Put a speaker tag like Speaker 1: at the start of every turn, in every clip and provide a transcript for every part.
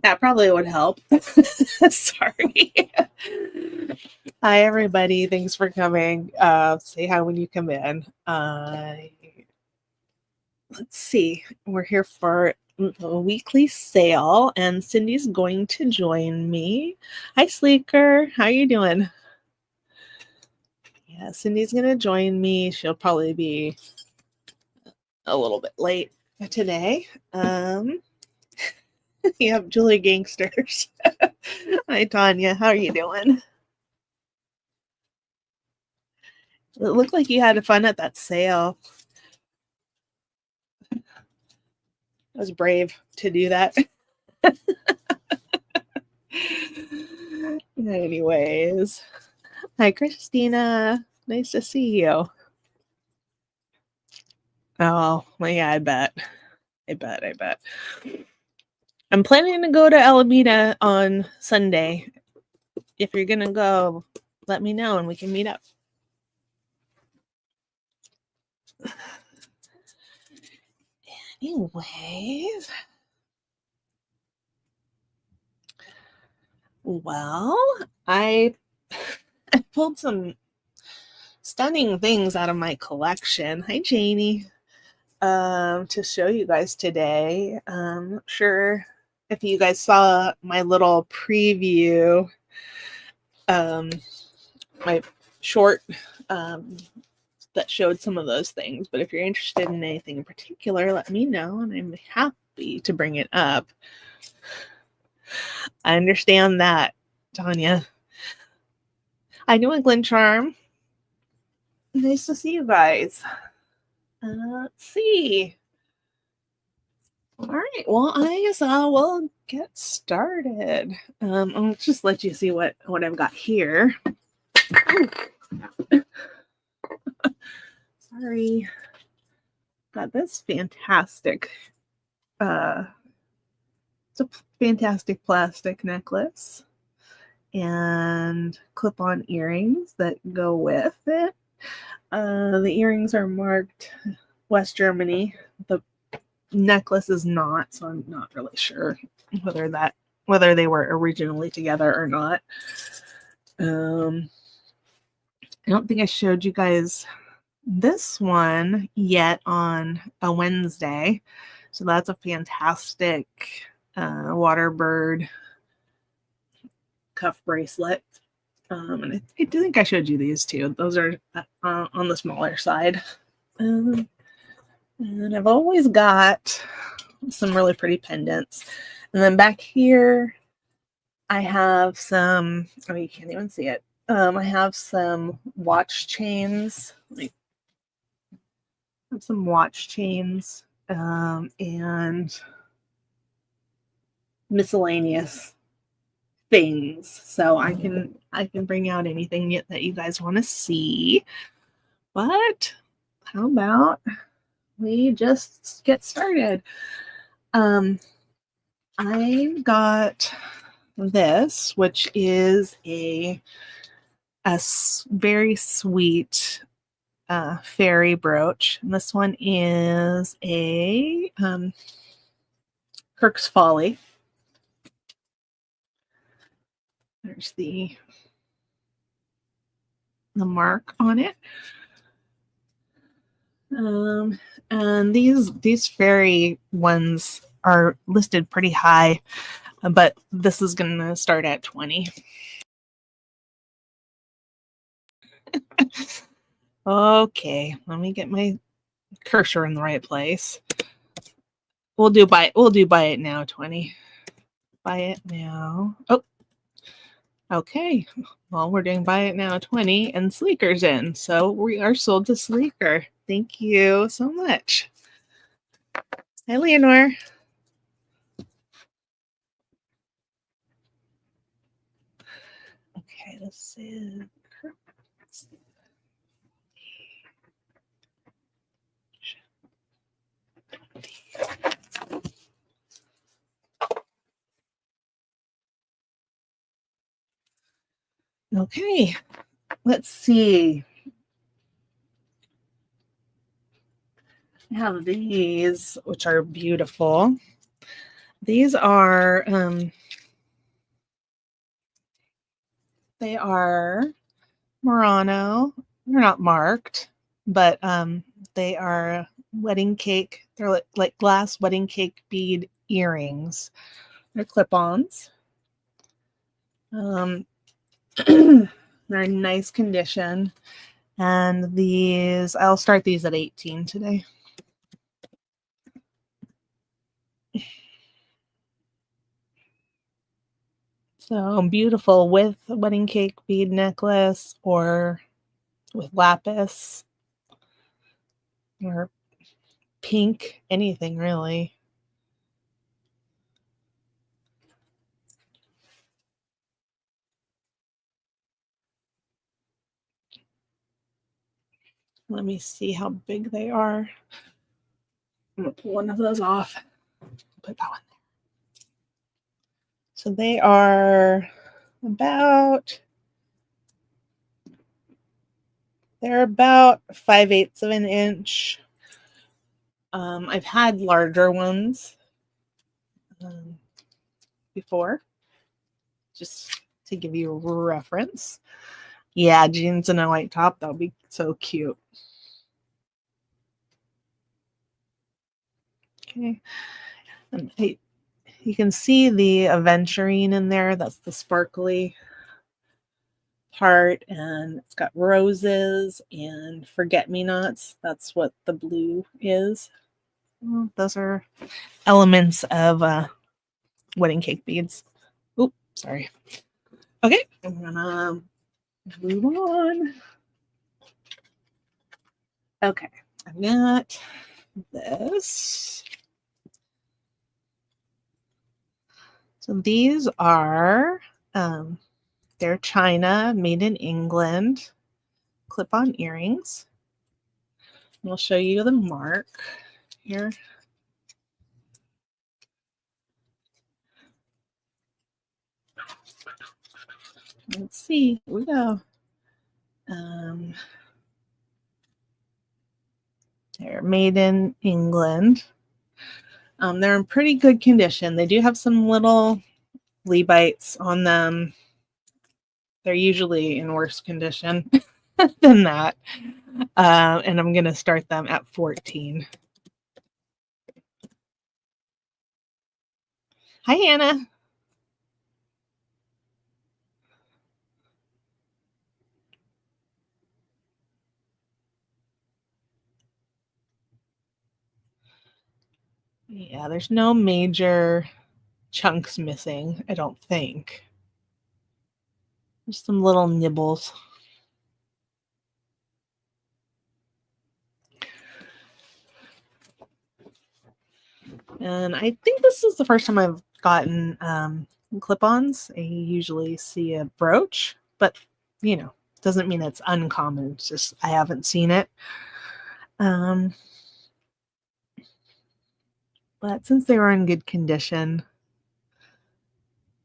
Speaker 1: That probably would help. Sorry. Hi, everybody. Thanks for coming. Say hi when you come in. Let's see. We're here for a weekly sale, and Cindy's going to join me. Hi, Sleeker. How you doing? Yeah, Cindy's going to join me. She'll probably be a little bit late today. You have Julie Gangsters. Hi, Tanya. How are you doing? It looked like you had fun at that sale. It was brave to do that. Anyways. Hi, Christina. Nice to see you. Oh, well, yeah, I bet. I'm planning to go to Alameda on Sunday. If you're going to go, let me know and we can meet up. Anyways. Well, I pulled some stunning things out of my collection. Hi, Janie. To show you guys today. Not sure if you guys saw my little preview, my short that showed some of those things. But if you're interested in anything in particular, let me know, and I'm happy to bring it up. I understand that, Tanya. I know a Glen Charm. Nice to see you guys. Let's see. All right. Well, I guess I will get started. I'll just let you see what I've got here. Sorry. Got this fantastic. It's a fantastic plastic necklace and clip-on earrings that go with it. The earrings are marked West Germany. The necklace is not, so I'm not really sure whether they were originally together or not. I don't think I showed you guys this one yet on a Wednesday. So that's a fantastic waterbird cuff bracelet. And I do think I showed you these too. Those are on the smaller side. And I've always got some really pretty pendants. And then back here, I have some, oh, you can't even see it. I have some watch chains. I have some watch chains and miscellaneous things. So I can bring out anything that you guys want to see. But how about we just get started? I've got this, which is a very sweet fairy brooch. And this one is a Kirk's Folly. There's the mark on it. And these fairy ones are listed pretty high, but this is going to start at 20. Okay, let me get my cursor in the right place. We'll do buy it now 20. Buy it now. Oh, okay. Well, we're doing buy it now 20, and Sleeker's in, so we are sold to Sleeker. Thank you so much. Hi, Leonore. Okay, this is okay. Let's see. I have these, which are beautiful. These are they are Murano. They're not marked, but they are wedding cake. They're like glass wedding cake bead earrings. They're clip-ons. They're in nice condition. And these, I'll start these at 18 today. So beautiful with a wedding cake bead necklace or with lapis or pink, anything really. Let me see how big they are. I'm going to pull one of those off. Put that one there. So they are about, they're about 5/8 of an inch. I've had larger ones before, just to give you a reference. Yeah, jeans and a white top, that would be so cute. Okay. And you can see the aventurine in there. That's the sparkly part, and it's got roses and forget-me-nots. That's what the blue is. Well, those are elements of wedding cake beads. Oops, sorry. Okay, I'm gonna move on. Okay, I've got this. So these are they're China, made in England, clip-on earrings. And I'll show you the mark here. Let's see. Here we go. They're made in England. They're in pretty good condition. They do have some little flea bites on them. They're usually in worse condition than that. And I'm going to start them at 14. Hi, Hannah. Yeah, there's no major chunks missing, I don't think. Just some little nibbles. And I think this is the first time I've gotten clip-ons. I usually see a brooch, but you know, doesn't mean it's uncommon. It's just I haven't seen it. But since they were in good condition,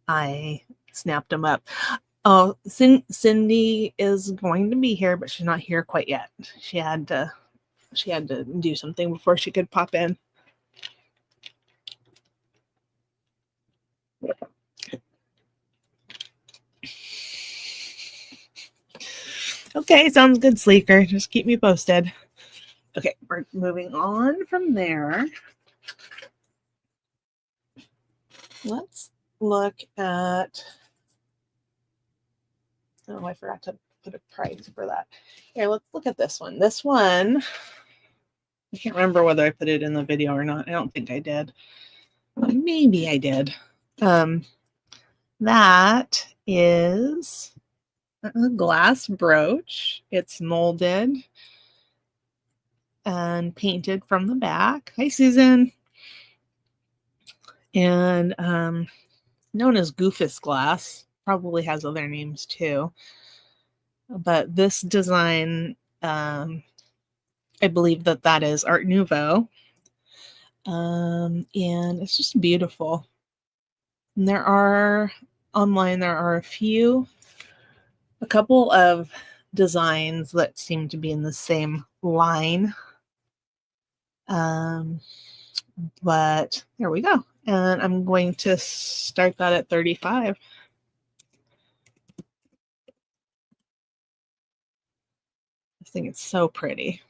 Speaker 1: I snapped them up. Oh, Cindy is going to be here, but she's not here quite yet. She had to do something before she could pop in. Okay, sounds good, Sleeker. Just keep me posted. Okay, we're moving on from there. Let's look at, oh, I forgot to put a price for that. Here, let's look at this one. This one, I can't remember whether I put it in the video or not. I don't think I did. Maybe I did. That is a glass brooch. It's molded and painted from the back. Hi, Susan. And known as Goofus glass. Probably has other names too. But this design, I believe that is Art Nouveau. And it's just beautiful. And there are a couple of designs that seem to be in the same line. But there we go. And I'm going to start that at 35. I think it's so pretty.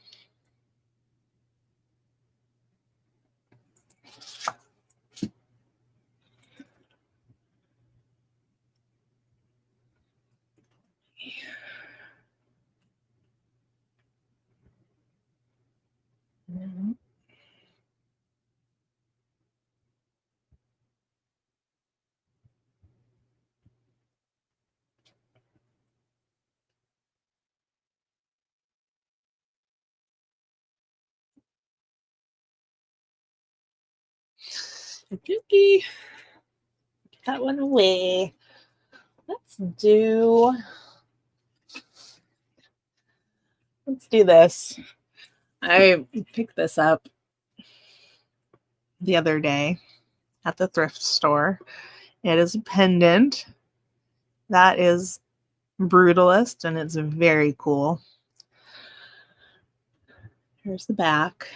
Speaker 1: Dookie. Put that one away. Let's do this. I picked this up the other day at the thrift store. It is a pendant that is brutalist and it's very cool. Here's the back.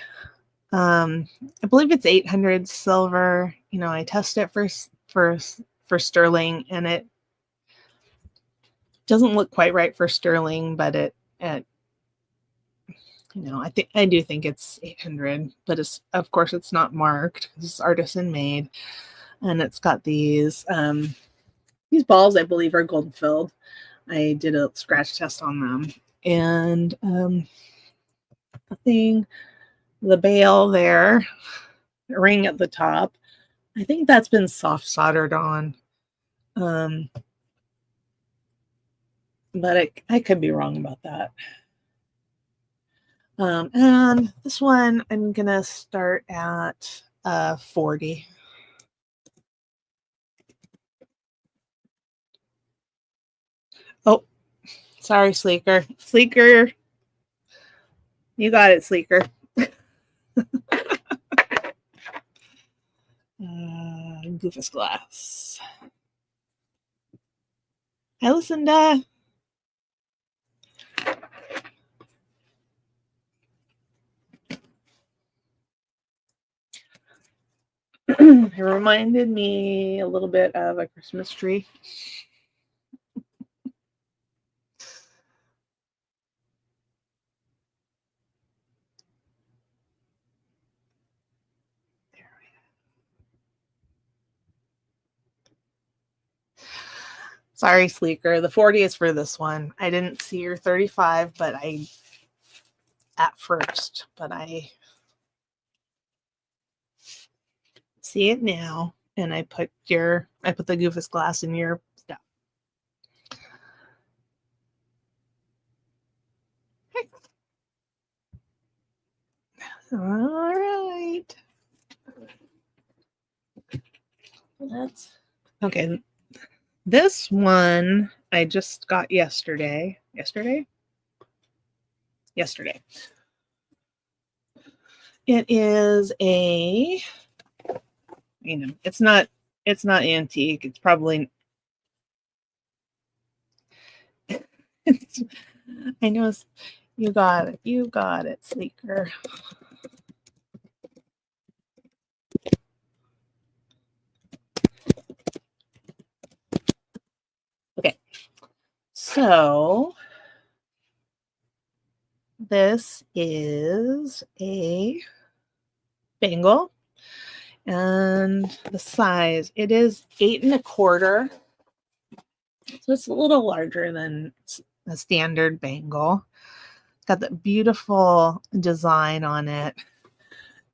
Speaker 1: I believe it's 800 silver. You know, I tested it for sterling, and it doesn't look quite right for sterling, but it you know, I do think it's 800, but it's, of course, it's not marked. It's artisan made, and it's got these balls, I believe, are gold filled. I did a scratch test on them, and the bail there, ring at the top. I think that's been soft soldered on, but I could be wrong about that. And this one, I'm gonna start at 40. Oh, sorry, Sleeker. Sleeker, you got it, Sleeker. Goofus glass. Hi, Lucinda. It reminded me a little bit of a Christmas tree. Sorry, Sleeker. The 40 is for this one. I didn't see your 35, but I see it now, and I put the Goofus glass in your stuff. Okay. All right. Okay. This one I just got yesterday. Yesterday. It is a, you know, it's not antique. It's probably, I know, you got it, Sleeker. Okay, so this is a bangle, and the size, it is 8 1/4. So it's a little larger than a standard bangle. It's got that beautiful design on it.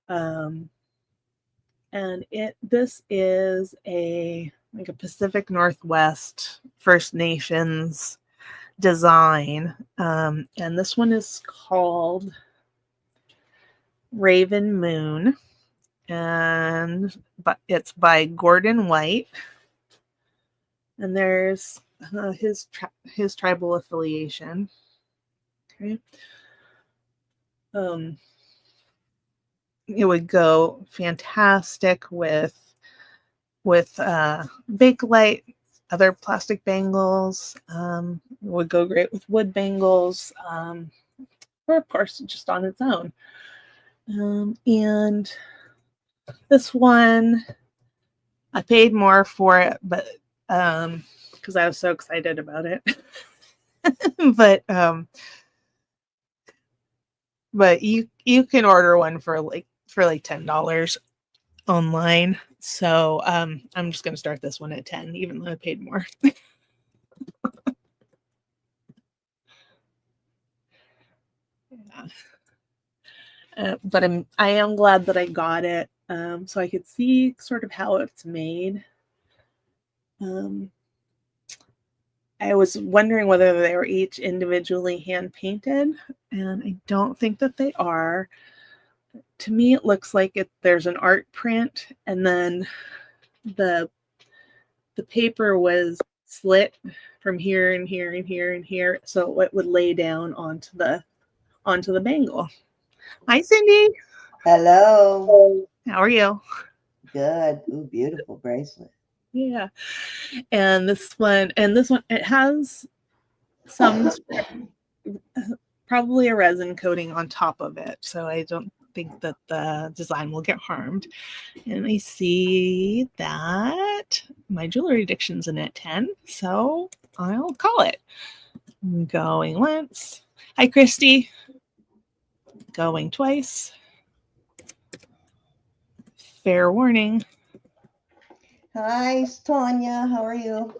Speaker 1: And this is a Pacific Northwest First Nations design. And this one is called Raven Moon, but it's by Gordon White. And there's his tribal affiliation. Okay. It would go fantastic with Bakelite, other plastic bangles. It would go great with wood bangles, or of course just on its own. And this one I paid more for it, but because I was so excited about it. but you can order one for like $10 online. So I'm just gonna start this one at 10, even though I paid more. Yeah. But I am glad that I got it, so I could see sort of how it's made. I was wondering whether they were each individually hand painted, and I don't think that they are. To me, it looks like there's an art print, and then the paper was slit from here and here and here and here, so it would lay down onto the bangle. Hi, Cindy.
Speaker 2: Hello.
Speaker 1: How are you?
Speaker 2: Good. Ooh, beautiful bracelet.
Speaker 1: Yeah. And this one, it has some probably a resin coating on top of it, so I don't think that the design will get harmed. And I see that my jewelry addiction's in at 10, so I'll call it. Going once. Hi, Christy. Going twice. Fair warning.
Speaker 2: Hi, Tanya. How are you?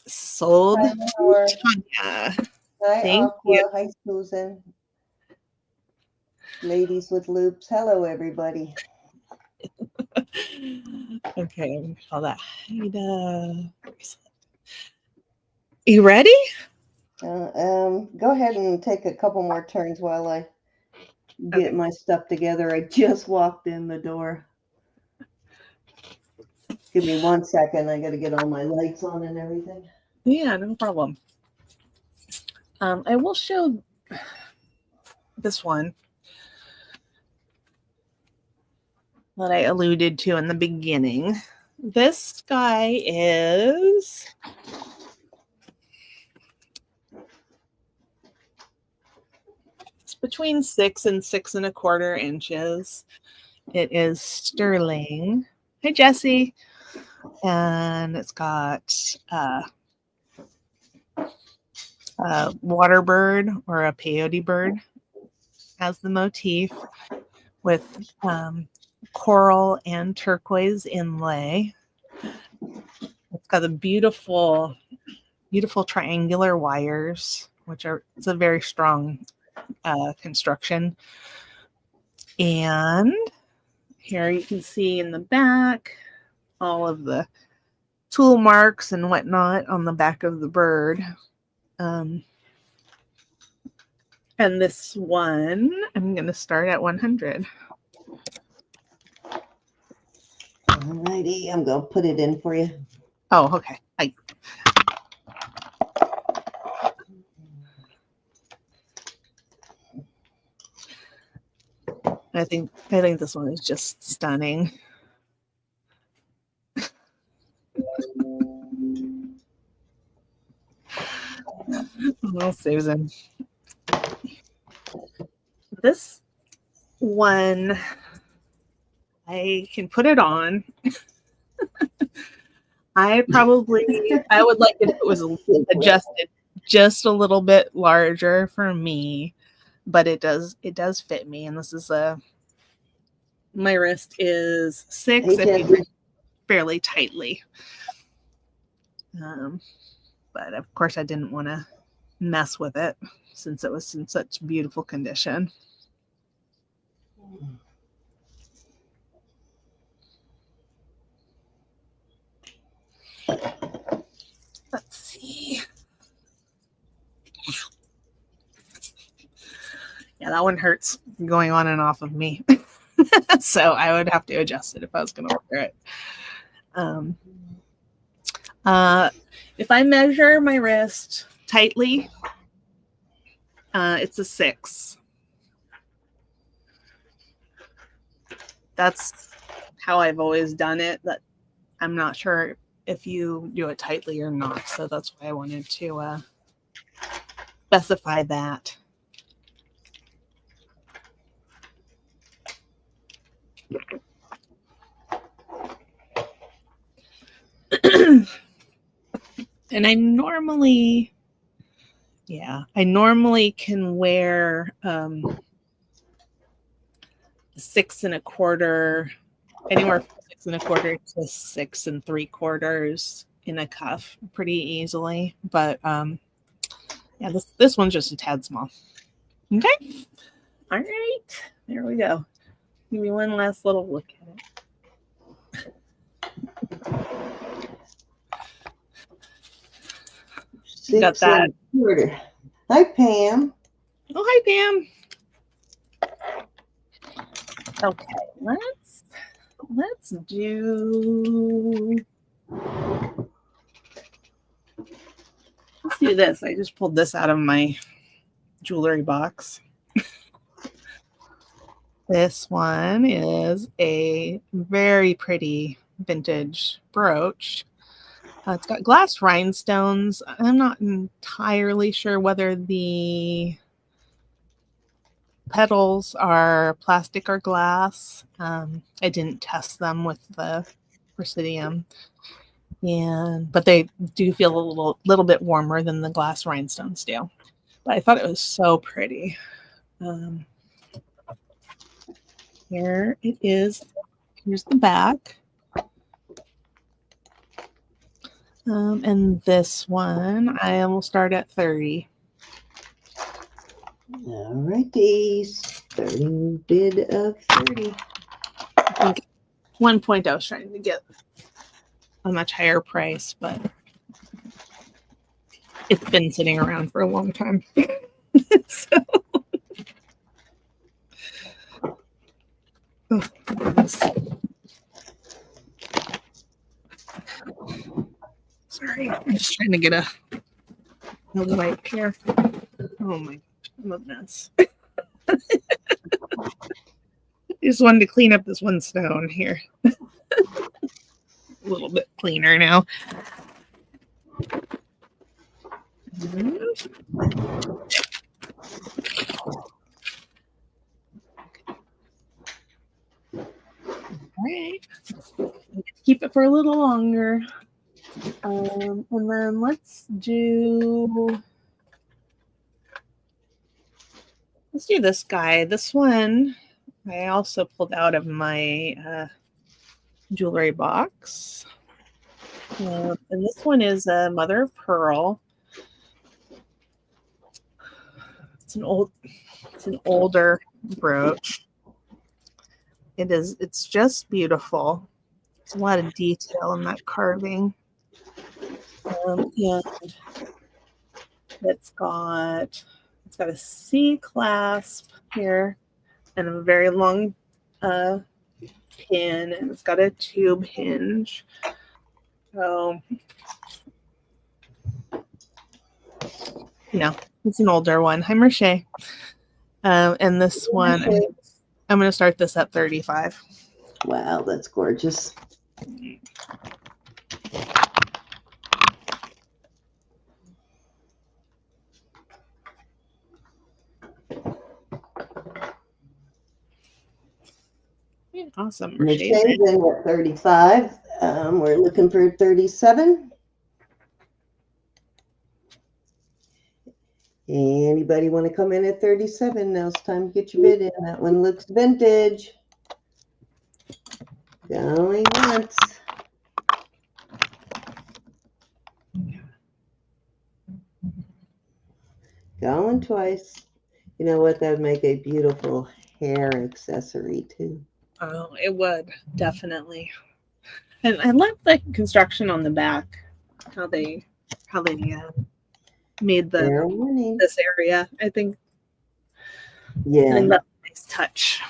Speaker 1: Sold
Speaker 2: Hi, Howard.
Speaker 1: Tanya.
Speaker 2: Hi,
Speaker 1: Thank you.
Speaker 2: Aqua. Hi, Susan. Ladies with loops. Hello, everybody.
Speaker 1: Okay, I'm gonna call that Haida. You ready?
Speaker 2: Go ahead and take a couple more turns while I get my stuff together. I just walked in the door. Give me 1 second. I got to get all my lights on and everything.
Speaker 1: Yeah, no problem. I will show this one that I alluded to in the beginning. This guy is between 6 and 6.25 inches. It is sterling. Hey, Jesse. And it's got a water bird or a peyote bird as the motif, with coral and turquoise inlay. It's got the beautiful triangular wires, it's a very strong construction. And here you can see in the back all of the tool marks and whatnot on the back of the bird. And this one, I'm going to start at 100.
Speaker 2: Alrighty, I'm going to put it in for you.
Speaker 1: Oh, okay. I think this one is just stunning. Oh, Susan. This one, I can put it on. I would like it if it was adjusted just a little bit larger for me, but it does fit me. And this is my wrist is 6 if you do it fairly tightly. But of course I didn't want to mess with it since it was in such beautiful condition. Let's see. Yeah, that one hurts going on and off of me. So I would have to adjust it if I was going to wear it. If I measure my wrist tightly, it's a 6. That's how I've always done it. That I'm not sure if you do it tightly or not. So that's why I wanted to specify that. And I normally can wear 6 1/4, anywhere from 6 1/4 to 6 3/4 in a cuff pretty easily. But yeah, this one's just a tad small. Okay. All right. There we go. Give me one last little look at it. Got that.
Speaker 2: 6 1/4. Hi, Pam.
Speaker 1: Oh, hi, Pam. Okay, let's do this. I just pulled this out of my jewelry box. This one is a very pretty vintage brooch. It's got glass rhinestones. I'm not entirely sure whether the petals are plastic or glass. I didn't test them with the Presidium, but they do feel a little bit warmer than the glass rhinestones do. But I thought it was so pretty. Here it is. Here's the back. And this one, I will start at 30.
Speaker 2: All righty. Starting bid of 30.
Speaker 1: I think at one point I was trying to get a much higher price, but it's been sitting around for a long time. So. Oh, sorry, I'm just trying to get a wipe here. Oh my, I'm a mess. I just wanted to clean up this one stone here. A little bit cleaner now. All right, keep it for a little longer. And then let's do this guy. This one I also pulled out of my jewelry box. And this one is a mother of pearl. It's an older brooch. It's just beautiful. There's a lot of detail in that carving. And it's got a C clasp here and a very long pin, and it's got a tube hinge. So it's an older one. Hi, Merche. And this one, I'm going to start this at 35.
Speaker 2: Wow, that's gorgeous.
Speaker 1: Yeah, awesome.
Speaker 2: Mercedes in at 35. We're looking for 37. Anybody want to come in at 37? Now it's time to get your bid in. That one looks vintage. Going once. Going twice. You know what? That would make a beautiful hair accessory too.
Speaker 1: Oh, it would, definitely. And I love the construction on the back. How they made this area. I think that's a nice touch.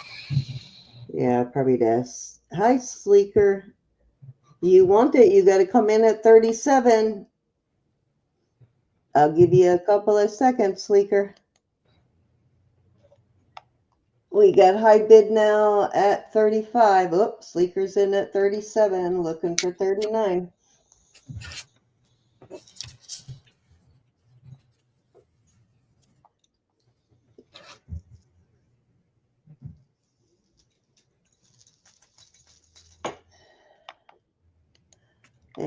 Speaker 2: Yeah, probably does. Hi, Sleeker. You want it, you got to come in at 37. I'll give you a couple of seconds, Sleeker. We got high bid now at 35. Oops, Sleeker's in at 37, looking for 39.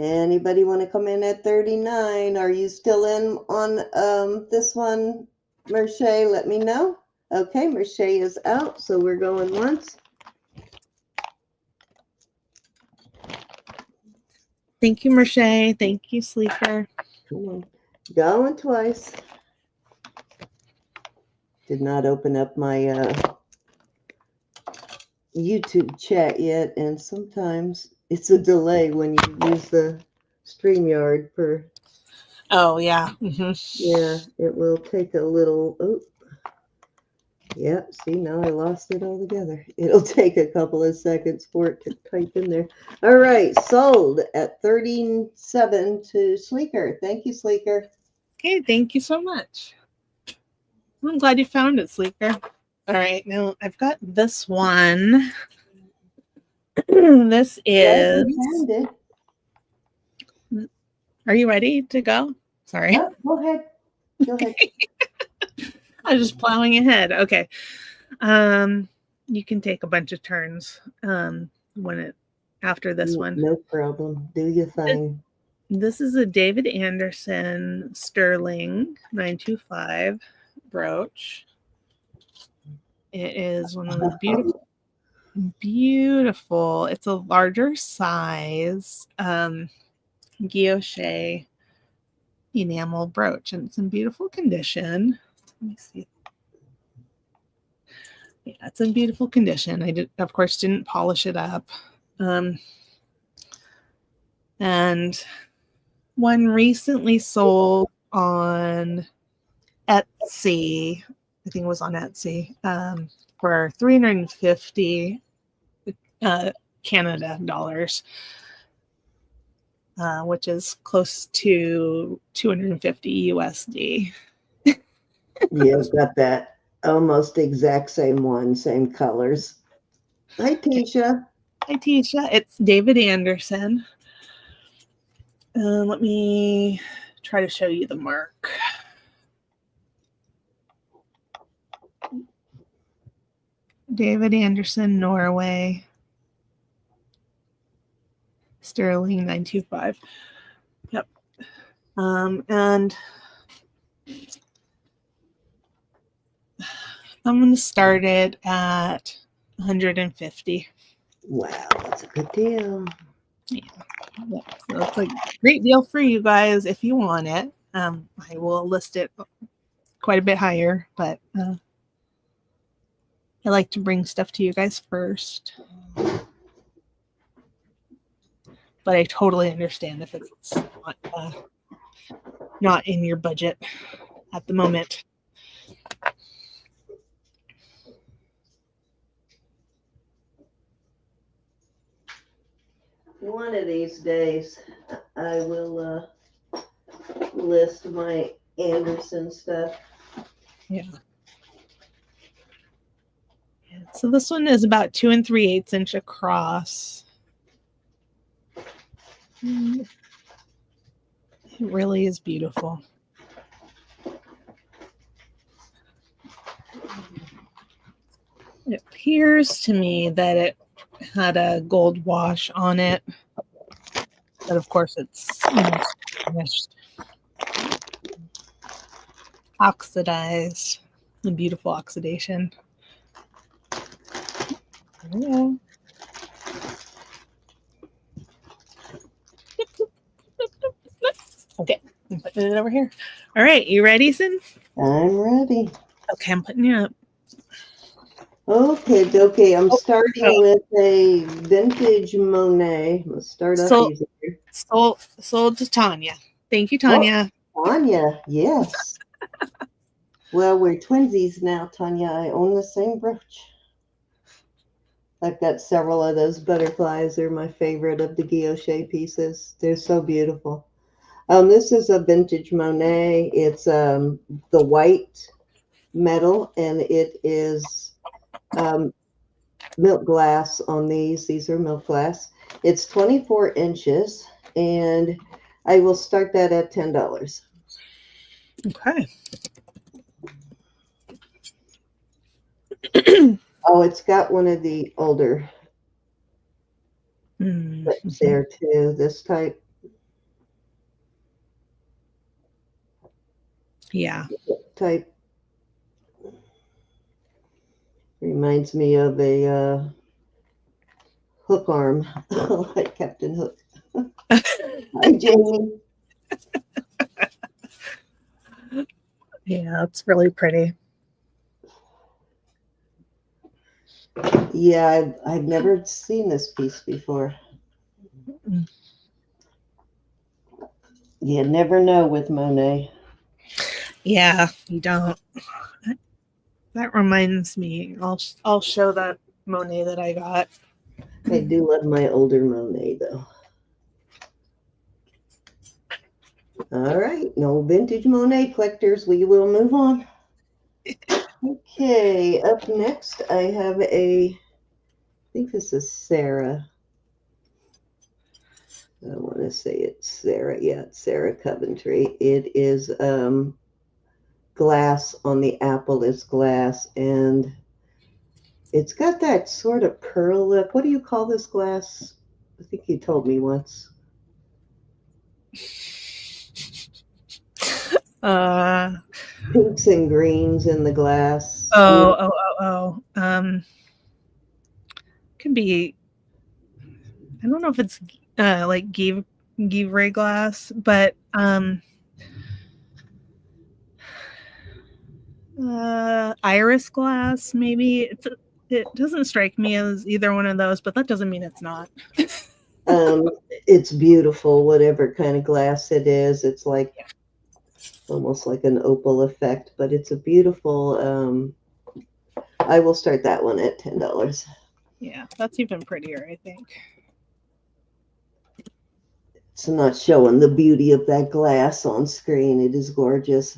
Speaker 2: Anybody want to come in at 39? Are you still in on this one, Merche? Let me know. Okay, Merche is out, so we're going once.
Speaker 1: Thank you, Merche. Thank you, Sleeker.
Speaker 2: Come on. Going twice. Did not open up my YouTube chat yet, and sometimes it's a delay when you use the StreamYard for.
Speaker 1: Oh, yeah.
Speaker 2: Yeah, it will take a little. Oh, yeah. See, now I lost it altogether. It'll take a couple of seconds for it to type in there. All right, sold at 37 to Sleeker. Thank you, Sleeker.
Speaker 1: Okay, thank you so much. I'm glad you found it, Sleeker. All right, now I've got this one. This is.
Speaker 2: Found it.
Speaker 1: Are you ready to go? Sorry.
Speaker 2: Oh, go ahead. Go ahead.
Speaker 1: I was just plowing ahead. Okay. You can take a bunch of turns after this one.
Speaker 2: No problem. Do your thing.
Speaker 1: This is a David Anderson Sterling 925 brooch. It is one of the beautiful. It's a larger size guilloche enamel brooch, and it's in beautiful condition. Let me see. Yeah, it's in beautiful condition. I of course, didn't polish it up. And one recently sold on Etsy. I think it was on Etsy for $350 Canada dollars, which is close to 250 USD.
Speaker 2: Yeah, I've got that almost exact same one, same colors. Hi, Tisha.
Speaker 1: Hi, Tisha. It's David Anderson. Let me try to show you the mark. David Anderson, Norway. Sterling 925. Yep. And I'm going to start it at 150.
Speaker 2: Wow, that's a good deal.
Speaker 1: Yeah. So it's a great deal for you guys if you want it. I will list it quite a bit higher, but I like to bring stuff to you guys first. But I totally understand if it's not in your budget at the moment.
Speaker 2: One of these days, I will list my Anderson stuff.
Speaker 1: Yeah. So this one is about 2 3/8 inch across. It really is beautiful. It appears to me that it had a gold wash on it, but of course it's finished, oxidized, a beautiful oxidation. Yeah. Okay, I'm putting it over here. All right, you ready, Sin?
Speaker 2: I'm ready.
Speaker 1: Okay, I'm putting you up.
Speaker 2: Okay. I'm starting with a vintage Monet. Let's start up easy here.
Speaker 1: Sold to Tanya. Thank you, Tanya.
Speaker 2: Oh, Tanya, yes. Well, we're twinsies now, Tanya. I own the same brooch. I've got several of those butterflies. They're my favorite of the guilloche pieces. They're so beautiful. This is a vintage Monet. It's the white metal, and it is milk glass on these. These are milk glass. It's 24 inches, and I will start that at $10.
Speaker 1: Okay.
Speaker 2: Oh, it's got one of the older clips there too, this type.
Speaker 1: Yeah.
Speaker 2: type. Reminds me of a hook arm, like Captain Hook. Hi, Jamie.
Speaker 1: Yeah, it's really pretty.
Speaker 2: Yeah, I've never seen this piece before. You never know with Monet.
Speaker 1: Yeah, you don't. That reminds me. I'll show that Monet that I got.
Speaker 2: I do love my older Monet, though. All right, no vintage Monet collectors. We will move on. Okay, up next, I have I think this is Sarah. I want to say it's Sarah. Yeah, it's Sarah Coventry. It is glass on the apple is glass, and it's got that sort of pearl look. What do you call this glass? I think you told me once.
Speaker 1: Uh
Speaker 2: Pinks and greens in the glass.
Speaker 1: could be. I don't know if it's like Givre glass, but iris glass maybe. It doesn't strike me as either one of those, but that doesn't mean it's not.
Speaker 2: Um, it's beautiful, whatever kind of glass it is. It's like almost like an opal effect, but it's a beautiful. I will start that one at $10.
Speaker 1: Yeah, that's even prettier, I think.
Speaker 2: It's not showing the beauty of that glass on screen. It is gorgeous.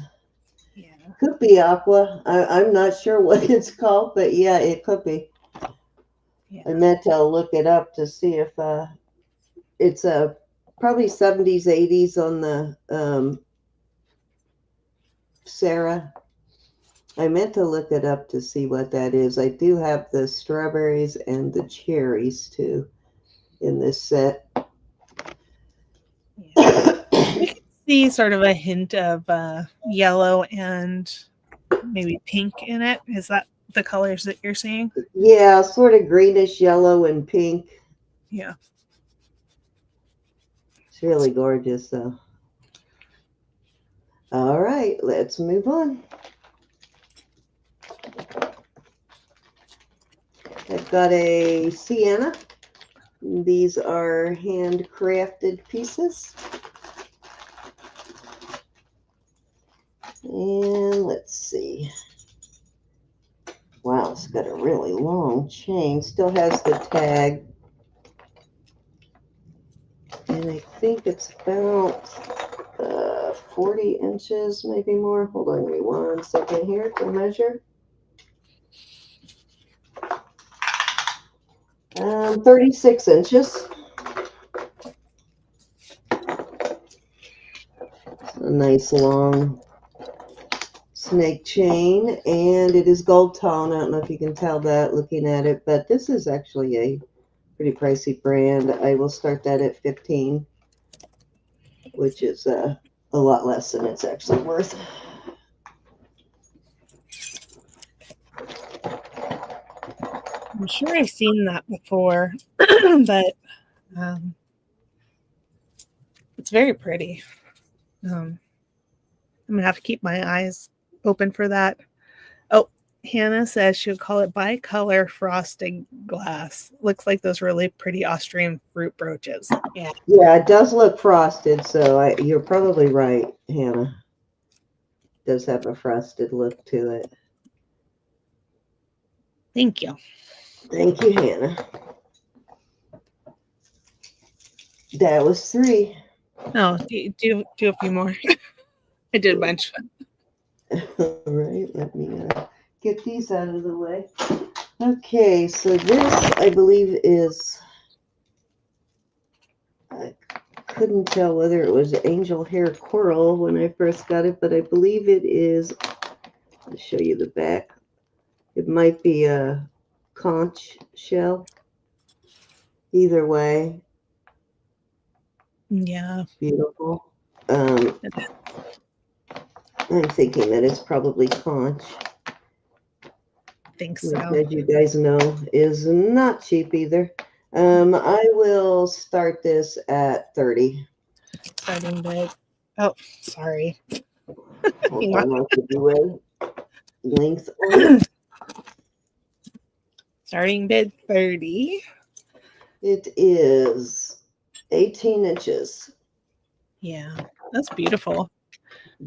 Speaker 1: Yeah.
Speaker 2: Could be aqua. I'm not sure what it's called, but yeah, it could be.
Speaker 1: Yeah.
Speaker 2: I meant to look it up to see if it's a probably 70s, 80s on the Sarah. I meant to look it up to see what that is. I do have the strawberries and the cherries too in this set.
Speaker 1: Yeah. I can see sort of a hint of yellow and maybe pink in it. Is that the colors that you're seeing?
Speaker 2: Yeah, sort of greenish yellow and pink.
Speaker 1: Yeah.
Speaker 2: It's really gorgeous though. All right, let's move on. I've got a sienna. These are handcrafted pieces. And let's see. Wow, it's got a really long chain. Still has the tag. And I think it's about 40 inches, maybe more. Hold on, give me 1 second here to measure. 36 inches. A nice long snake chain, and it is gold tone. I don't know if you can tell that looking at it, but this is actually a pretty pricey brand. I will start that at 15, which is a lot less than it's actually worth.
Speaker 1: I'm sure I've seen that before, but um, it's very pretty. I'm gonna have to keep my eyes open for that. Oh, Hannah says she would call it bicolor frosted glass. Looks like those really pretty Austrian fruit brooches. Yeah.
Speaker 2: Yeah, it does look frosted, so you're probably right, Hannah. It does have a frosted look to it.
Speaker 1: Thank you.
Speaker 2: Thank you, Hannah. That was 3.
Speaker 1: Oh, do a few more. I did a bunch.
Speaker 2: All right, let me get these out of the way. Okay, so this, I believe, is, I couldn't tell whether it was angel hair coral when I first got it, but I believe it is, I'll show you the back. It might be a conch shell. Either way,
Speaker 1: Yeah.
Speaker 2: beautiful. I'm thinking that it's probably conch.
Speaker 1: I think
Speaker 2: Which,
Speaker 1: so.
Speaker 2: as you guys know, is not cheap either. I will start this at 30.
Speaker 1: Starting bid. Oh, sorry.
Speaker 2: Hold on, I'll give you a length on it.
Speaker 1: Starting bid 30.
Speaker 2: It is 18 inches.
Speaker 1: Yeah, that's beautiful.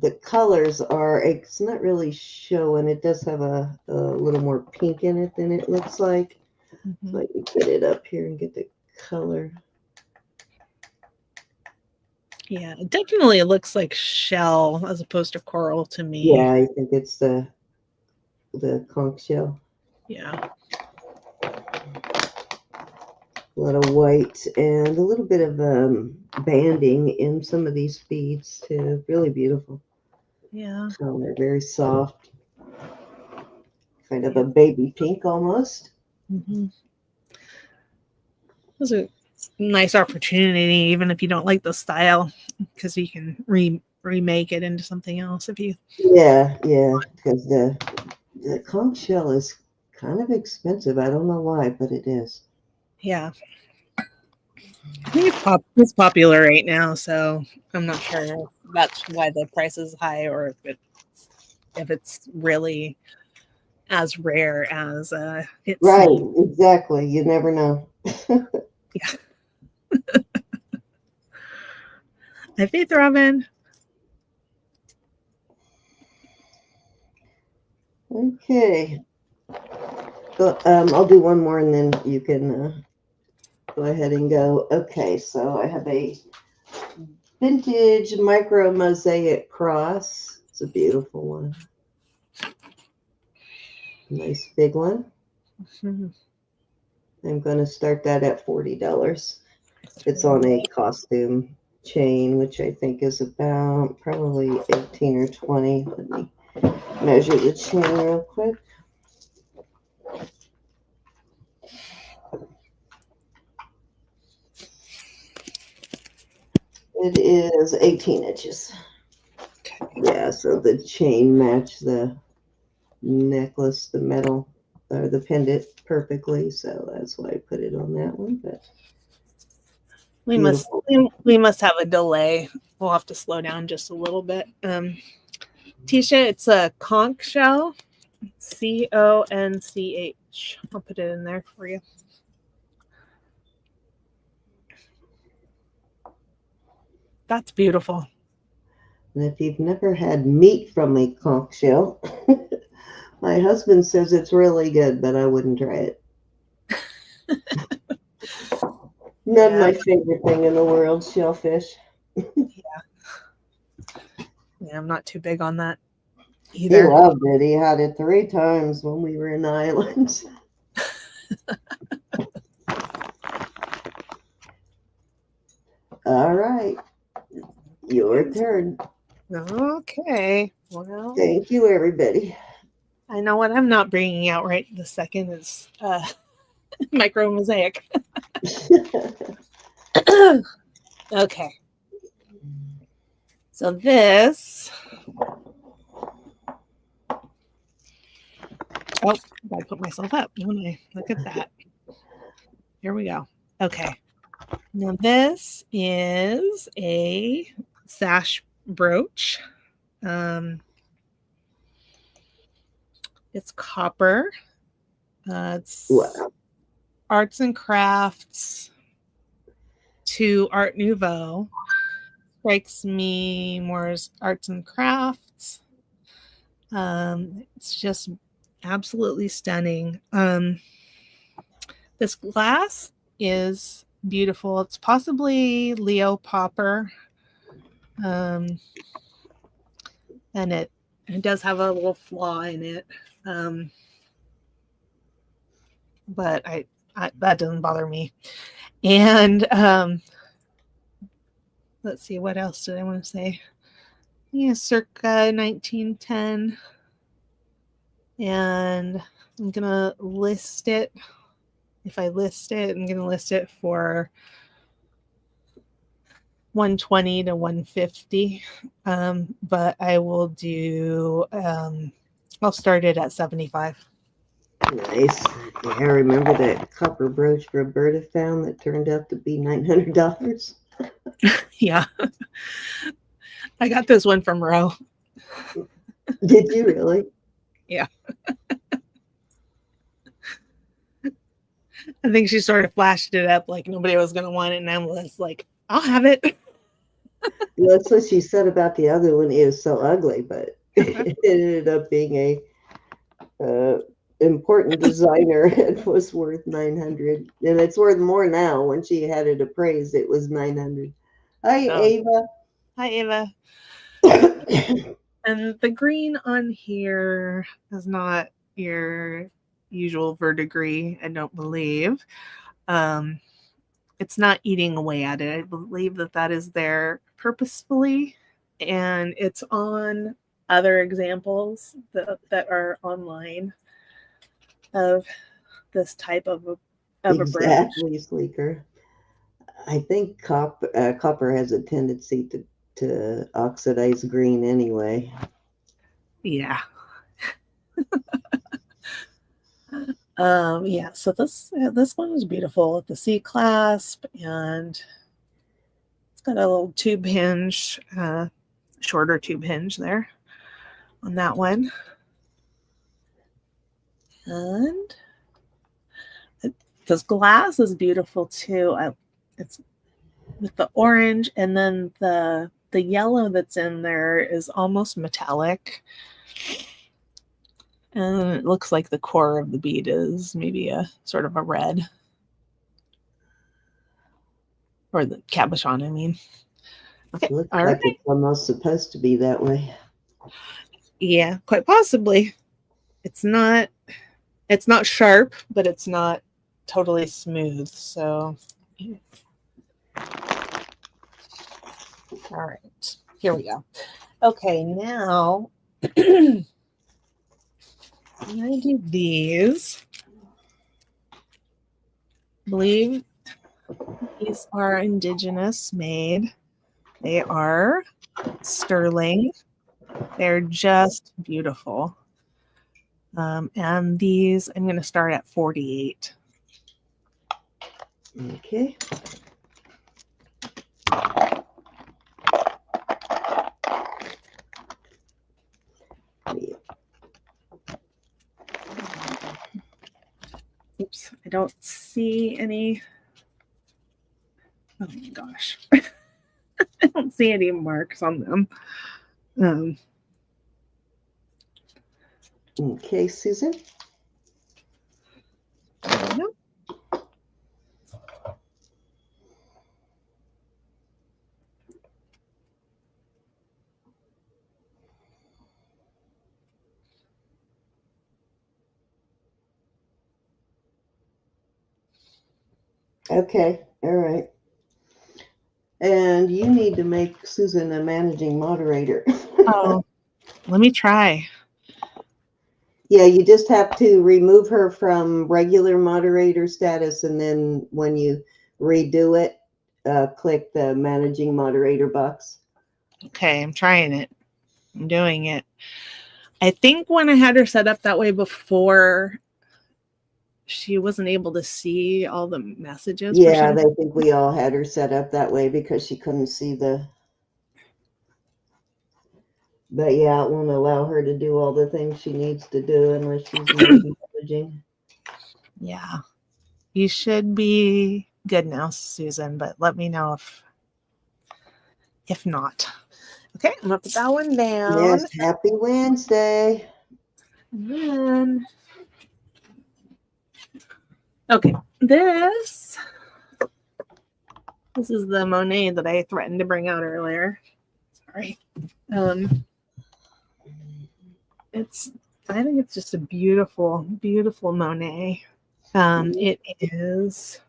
Speaker 2: The colors are, it's not really showing. It does have a little more pink in it than it looks like.
Speaker 1: Mm-hmm.
Speaker 2: So I can get it up here and get the color.
Speaker 1: Yeah, it definitely looks like shell as opposed to coral to me.
Speaker 2: Yeah, I think it's the conch shell.
Speaker 1: Yeah.
Speaker 2: A lot of white and a little bit of banding in some of these beads too. Really beautiful.
Speaker 1: Yeah.
Speaker 2: So they're very soft, kind of a baby pink almost.
Speaker 1: Mm-hmm. It was a nice opportunity, even if you don't like the style, because you can remake it into something else if you.
Speaker 2: Yeah, because the conch shell is kind of expensive. I don't know why, but it is.
Speaker 1: Yeah. I think it's popular right now, so I'm not sure if that's why the price is high or if it's really as rare as it
Speaker 2: Right,
Speaker 1: seems.
Speaker 2: exactly. You never know.
Speaker 1: Yeah. Hi, Faith Robin.
Speaker 2: Okay. So, I'll do one more and then you can go ahead and go. Okay, so I have a vintage micro mosaic cross. It's a beautiful one. Nice big one.
Speaker 1: Mm-hmm.
Speaker 2: I'm going to start that at $40. It's on a costume chain, which I think is about probably 18 or 20. Let me measure the chain real quick. It is 18 inches. Yeah, so the chain matched the necklace, the metal, or the pendant perfectly. So that's why I put it on that one. But
Speaker 1: we must
Speaker 2: beautiful.
Speaker 1: we must have a delay. We'll have to slow down just a little bit. Tisha, it's a conch shell. CONCH. I'll put it in there for you. That's beautiful.
Speaker 2: And if you've never had meat from a conch shell, my husband says it's really good, but I wouldn't try it. Not my favorite thing in the world, shellfish.
Speaker 1: Yeah, I'm not too big on that
Speaker 2: He
Speaker 1: either.
Speaker 2: loved it. He had it 3 times when we were in the islands. All right. Your turn.
Speaker 1: Okay. Well,
Speaker 2: Thank you, everybody.
Speaker 1: I know what I'm not bringing out right this second is micro mosaic. Okay. So this. Oh, I gotta put myself up, don't I? Look at that. Here we go. Okay. Now this is a sash brooch. It's copper. It's
Speaker 2: Wow.
Speaker 1: arts and crafts to Art Nouveau. Strikes me more as arts and crafts. It's just absolutely stunning. This glass is beautiful. It's possibly Leo Popper. And it does have a little flaw in it. But I that doesn't bother me. And let's see, what else did I want to say? Yeah, circa 1910. And I'm gonna list it. If I list it, I'm gonna list it for 120 to 150. But I will do, I'll start it at 75.
Speaker 2: Nice. Yeah, I remember that copper brooch Roberta found that turned out to be $900.
Speaker 1: Yeah. I got this one from Ro.
Speaker 2: Did you really?
Speaker 1: Yeah. I think she sort of flashed it up like nobody was going to want it. And I was like, I'll have it.
Speaker 2: Well, that's what she said about the other one. It was so ugly, but it ended up being a important designer. It was worth 900, and it's worth more now. When she had it appraised, it was 900. Hi, Ava.
Speaker 1: Hi, Ava. And the green on here is not your usual verdigris, I don't believe. It's not eating away at it. I believe that is there purposefully, and it's on other examples that are online of this type of a
Speaker 2: Exactly, Sleeker. I think copper has a tendency to oxidize green anyway.
Speaker 1: Yeah. Yeah, so this one is beautiful with the C clasp, and it's got a little tube hinge, shorter tube hinge there on that one. And this glass is beautiful too. It's with the orange, and then the yellow that's in there is almost metallic. And it looks like the core of the bead is maybe a sort of a red. Or the cabochon, I mean. Okay.
Speaker 2: Looks
Speaker 1: All
Speaker 2: like
Speaker 1: right.
Speaker 2: it's almost supposed to be that way.
Speaker 1: Yeah, quite possibly. It's not sharp, but it's not totally smooth. So all right. Here we go. Okay, now I'm going to do these. I believe these are indigenous made. They are sterling. They're just beautiful. And these, I'm going to start at 48.
Speaker 2: Okay.
Speaker 1: Oops, I don't see any. Oh my gosh. I don't see any marks on them.
Speaker 2: Okay, Susan. Okay, all right. And you need to make Susan a managing moderator.
Speaker 1: Oh, let me try.
Speaker 2: Yeah, you just have to remove her from regular moderator status, and then when you redo it, click the managing moderator box.
Speaker 1: Okay, I'm trying it. I'm doing it. I think when I had her set up that way before, she wasn't able to see all the messages.
Speaker 2: Yeah, I think we all had her set up that way because she couldn't see the. But yeah, it won't allow her to do all the things she needs to do unless she's managing.
Speaker 1: Yeah. You should be good now, Susan, but let me know if not. Okay, I'm going to put that one down.
Speaker 2: Yes, happy Wednesday.
Speaker 1: And then, okay, this is the Monet that I threatened to bring out earlier. Sorry. I think it's just a beautiful, beautiful Monet. It is.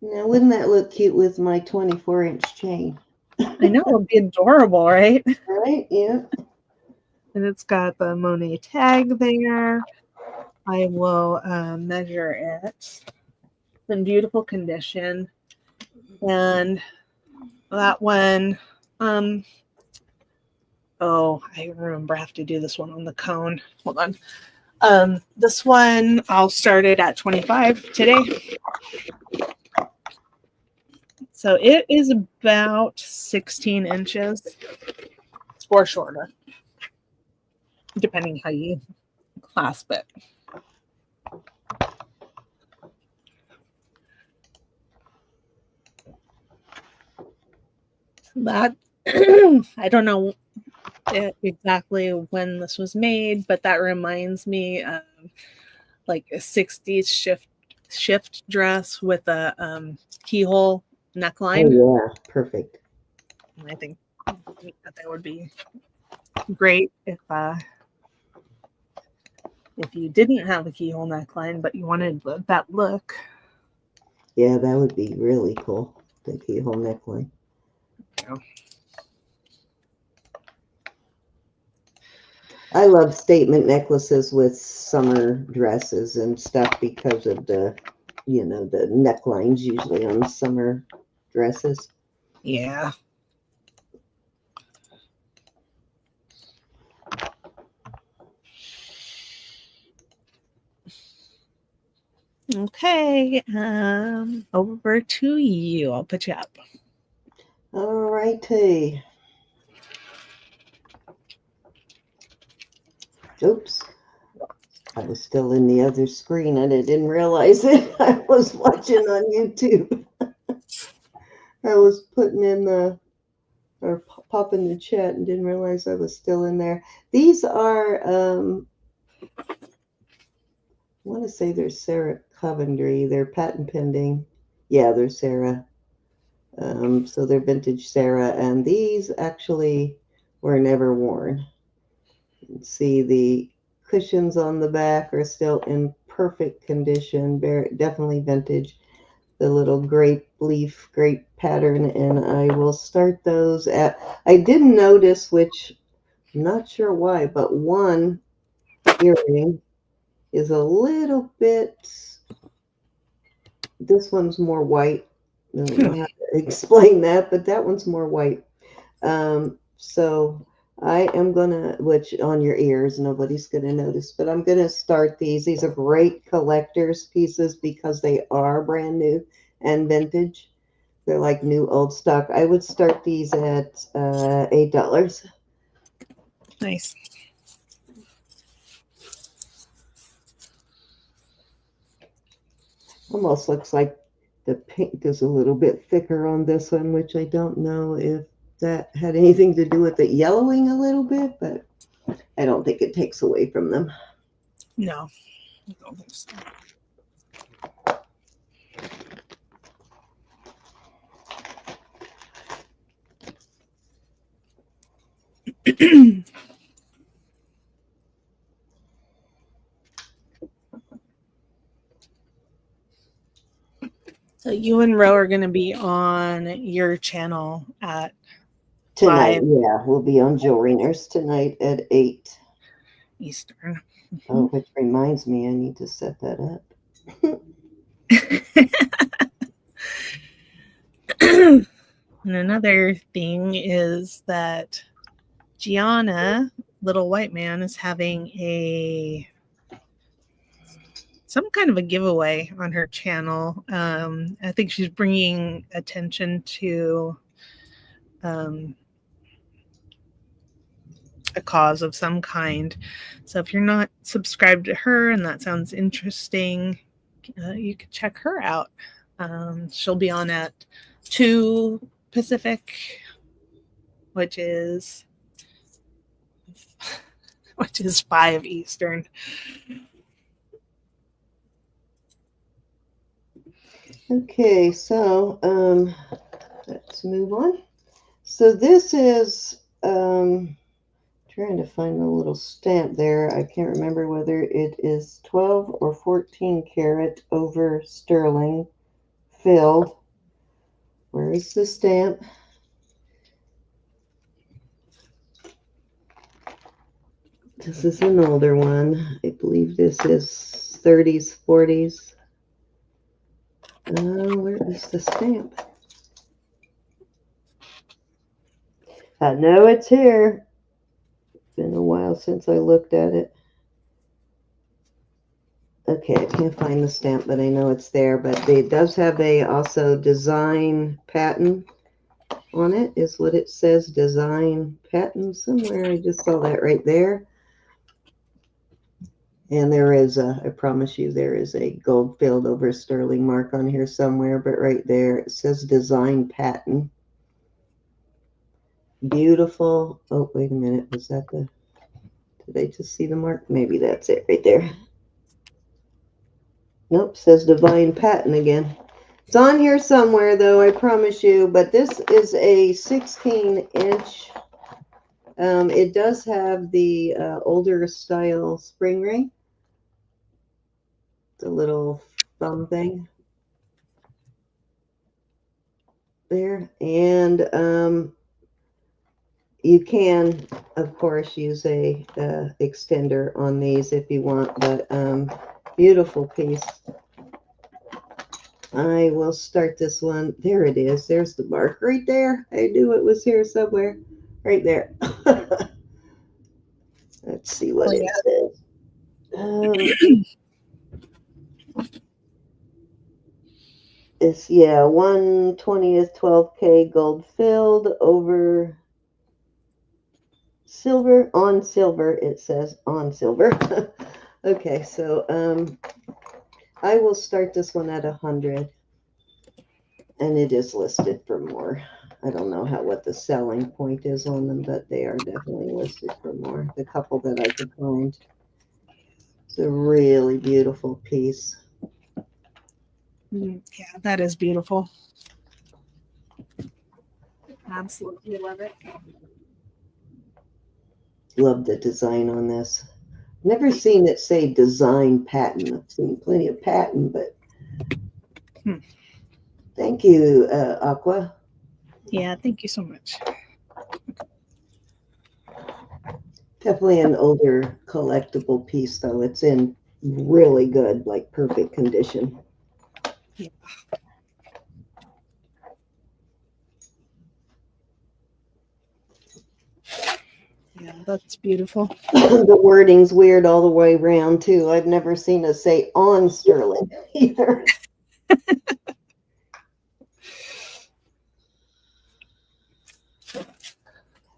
Speaker 2: Now, wouldn't that look cute with my 24-inch chain?
Speaker 1: I know, it'd be adorable, right?
Speaker 2: Right, yeah.
Speaker 1: And it's got the Monet tag there. I will measure it. It's in beautiful condition. And that one, oh, I remember I have to do this one on the cone. Hold on. This one, I'll start it at 25 today. So it is about 16 inches. It's for shorter, depending how you clasp it. That I don't know exactly when this was made, but that reminds me of like a 60s shift dress with a keyhole neckline.
Speaker 2: Oh yeah, perfect.
Speaker 1: And I think that would be great if you didn't have a keyhole neckline, but you wanted that look.
Speaker 2: Yeah, that would be really cool. The keyhole neckline.
Speaker 1: Yeah.
Speaker 2: I love statement necklaces with summer dresses and stuff because of the necklines usually on summer dresses.
Speaker 1: Yeah. Okay. Over to you. I'll put you up.
Speaker 2: All righty. Oops. I was still in the other screen and I didn't realize it. I was watching on YouTube. I was putting in or popping the chat and didn't realize I was still in there. These are, I want to say they're Sarah Coventry. They're patent pending. Yeah, they're Sarah. So they're vintage Sarah. And these actually were never worn. You can see the cushions on the back are still in perfect condition. Very, definitely vintage. The little grape leaf, grape pattern, and I will start those at. I didn't notice, which I'm not sure why, but one earring is a little bit. This one's more white. I don't know how to explain that, but that one's more white. So I am gonna, which on your ears, nobody's gonna notice, but I'm gonna start these. These are great collector's pieces because they are brand new and vintage. They're like new old stock. I would start these at $8.
Speaker 1: Nice.
Speaker 2: Almost looks like the pink is a little bit thicker on this one, which I don't know if that had anything to do with it yellowing a little bit, but I don't think it takes away from them.
Speaker 1: No, I don't think so. So you and Ro are going to be on your channel at
Speaker 2: Tonight,
Speaker 1: 5
Speaker 2: yeah, we'll be on Jewelry Nurse tonight at 8.
Speaker 1: Eastern.
Speaker 2: Oh, which reminds me, I need to set that up.
Speaker 1: And another thing is that Gianna, Little White Man, is having some kind of a giveaway on her channel. I think she's bringing attention to a cause of some kind. So if you're not subscribed to her and that sounds interesting, you could check her out. She'll be on at 2 Pacific, which is 5 Eastern.
Speaker 2: Okay, so let's move on. So this is trying to find the little stamp there. I can't remember whether it is 12 or 14 karat over sterling filled. Where is the stamp? This is an older one. I believe this is 30s, 40s. Where is the stamp? I know it's here. Been a while since I looked at it. Okay, I can't find the stamp, but I know it's there. But it does have a also design patent on it, is what it says. Design patent somewhere. I just saw that right there. And there is a, I promise you, there is a gold filled over sterling mark on here somewhere, but right there it says design patent. Beautiful. Oh, wait a minute. Was that the, did I just see the mark? Maybe that's it right there. Nope, says divine patent again. It's on here somewhere though, I promise you, but this is a 16-inch. It does have the older style spring ring. It's a little thumb thing there. And you can, of course, use a extender on these if you want, but beautiful piece. I will start this one. There it is. There's the mark right there. I knew it was here somewhere. Right there. Let's see what it says. It's, yeah, 1/20th 12K gold filled over silver, on silver. It says on silver. Okay, so I will start this one at 100, and it is listed for more. I don't know what the selling point is on them, but they are definitely listed for more. The couple that I could find. It's a really beautiful piece.
Speaker 1: Yeah, that is beautiful. Absolutely love it.
Speaker 2: Love the design on this. Never seen it say design patent. I've seen plenty of patent, but thank you, Aqua.
Speaker 1: Yeah, thank you so much.
Speaker 2: Definitely an older collectible piece, though. It's in really good, like perfect condition.
Speaker 1: Yeah. Yeah, that's beautiful.
Speaker 2: The wording's weird all the way around, too. I've never seen it say on sterling either.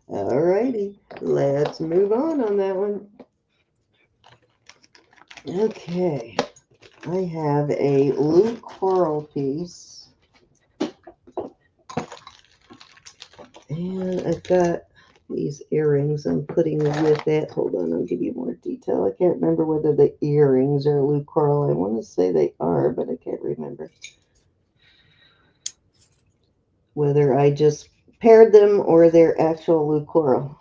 Speaker 2: All righty, let's move on that one. Okay, I have a blue coral piece. And I've got these earrings I'm putting with it. Hold on, I'll give you more detail. I can't remember whether the earrings are blue coral. I want to say they are, but I can't remember. Whether I just paired them or they're actual blue coral.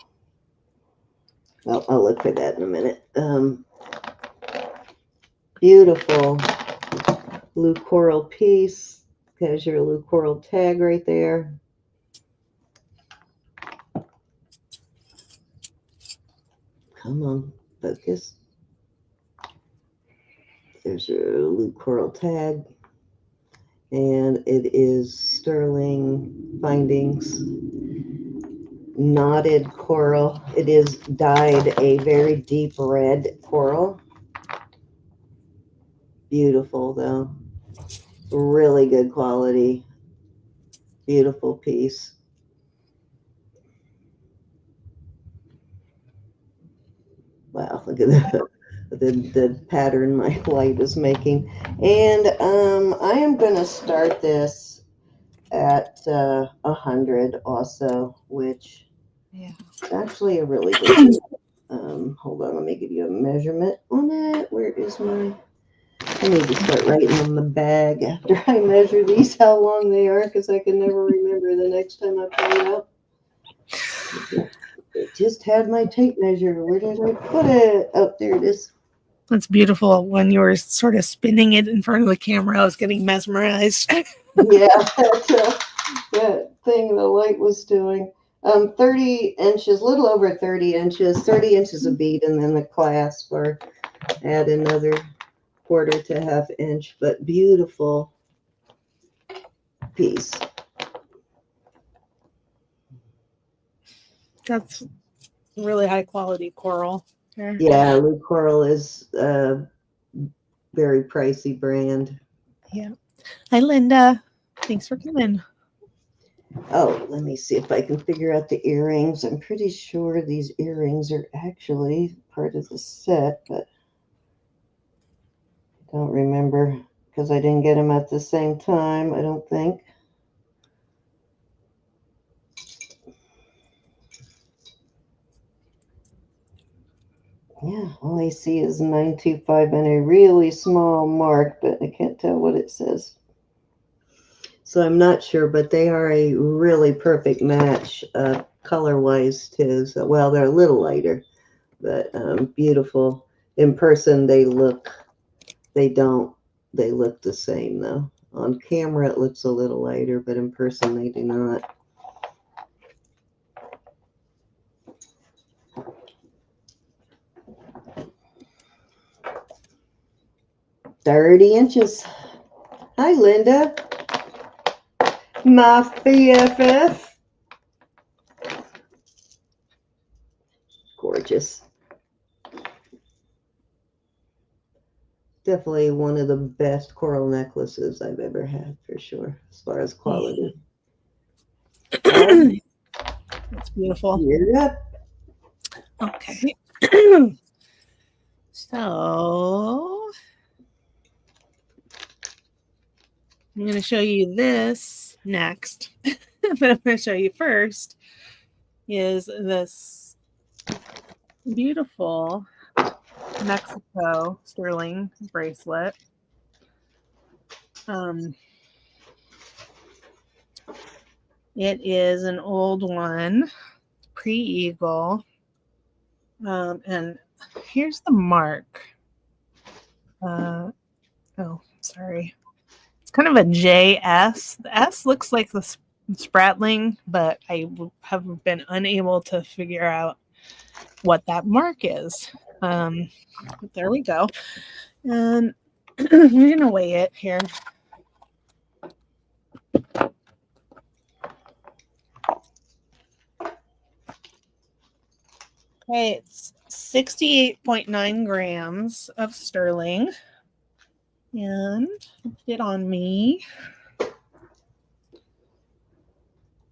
Speaker 2: Well, I'll look for that in a minute. Beautiful blue coral piece. Has your blue coral tag right there. Come on, focus. There's your blue coral tag. And it is sterling findings. Knotted coral. It is dyed a very deep red coral. Beautiful, though. Really good quality. Beautiful piece. Wow, look at that. The pattern my light is making. And I am going to start this at 100 also, which is actually a really good deal. Hold on, let me give you a measurement on that. Where is my... I need to start writing on the bag after I measure these how long they are, because I can never remember the next time I pull it out. It just had my tape measure. Where did I put it? Oh, there it is.
Speaker 1: That's beautiful. When you were sort of spinning it in front of the camera, I was getting mesmerized.
Speaker 2: Yeah, that thing the light was doing. 30 inches, little over 30 inches, 30 inches of bead, and then the clasp, or add another quarter to half inch, but beautiful piece.
Speaker 1: That's really high quality coral. There.
Speaker 2: Yeah, Lou Coral is a very pricey brand.
Speaker 1: Yeah. Hi, Linda. Thanks for coming.
Speaker 2: Oh, let me see if I can figure out the earrings. I'm pretty sure these earrings are actually part of the set, but I don't remember because I didn't get them at the same time, I don't think. Yeah, all I see is 925 and a really small mark, but I can't tell what it says. So I'm not sure, but they are a really perfect match color-wise too. So, well, they're a little lighter, but beautiful. In person, they look the same though. On camera, it looks a little lighter, but in person, they do not. $30 inches. Hi, Linda. My BFF. Gorgeous. Definitely one of the best coral necklaces I've ever had, for sure, as far as quality.
Speaker 1: It's beautiful.
Speaker 2: Yep.
Speaker 1: Okay. So I'm going to show you this next. But I'm going to show you first is this beautiful Mexico sterling bracelet. It is an old one, pre-eagle. And here's the mark. Oh, sorry. It's kind of a JS. The S looks like the spratling, but I have been unable to figure out what that mark is. But there we go. And I'm going to weigh it here. Okay, it's 68.9 grams of sterling. And put it on me.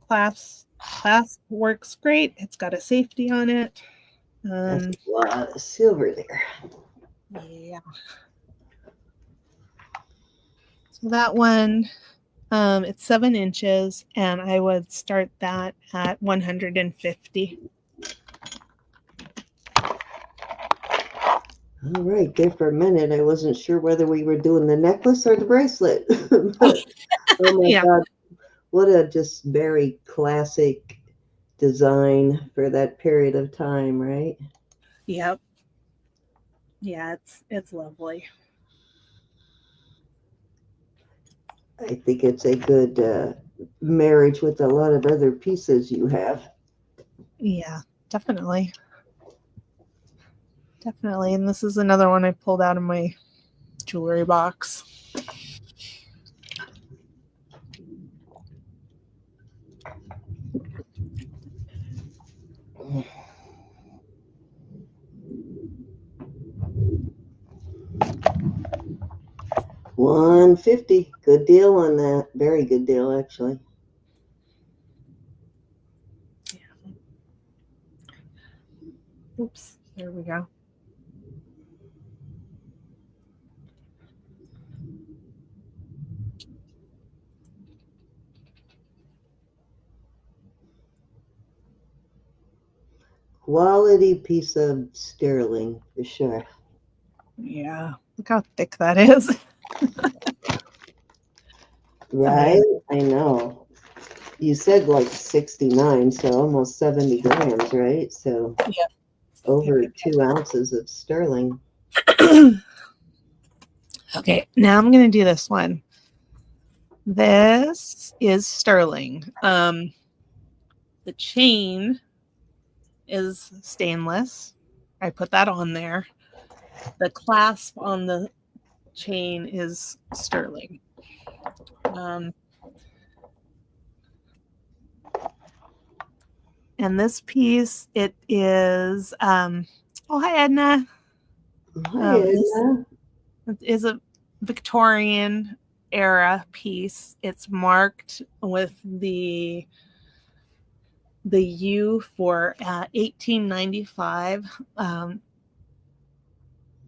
Speaker 1: Clasp works great. It's got a safety on it.
Speaker 2: That's a lot of silver there.
Speaker 1: Yeah. So that one, it's 7 inches, and I would start that at 150.
Speaker 2: All right, there for a minute, I wasn't sure whether we were doing the necklace or the bracelet. But, oh my God, what a just very classic design for that period of time, right?
Speaker 1: Yep. Yeah, it's lovely.
Speaker 2: I think it's a good marriage with a lot of other pieces you have.
Speaker 1: Yeah, definitely. Definitely. And this is another one I pulled out of my jewelry box.
Speaker 2: $150. Good deal on that. Very good deal, actually.
Speaker 1: Yeah. Oops, there we go.
Speaker 2: Quality piece of sterling, for sure.
Speaker 1: Yeah, look how thick that is.
Speaker 2: Right? I know. You said like 69, so almost 70 grams, right? So
Speaker 1: Yep.
Speaker 2: over
Speaker 1: Yep.
Speaker 2: 2 ounces of sterling.
Speaker 1: Okay, now I'm going to do this one. This is sterling. The chain is stainless. I put that on there. The clasp on the chain is sterling. And this piece, it is, oh, hi, Edna.
Speaker 2: Hi,
Speaker 1: This
Speaker 2: Edna.
Speaker 1: is a Victorian era piece. It's marked with the U for 1895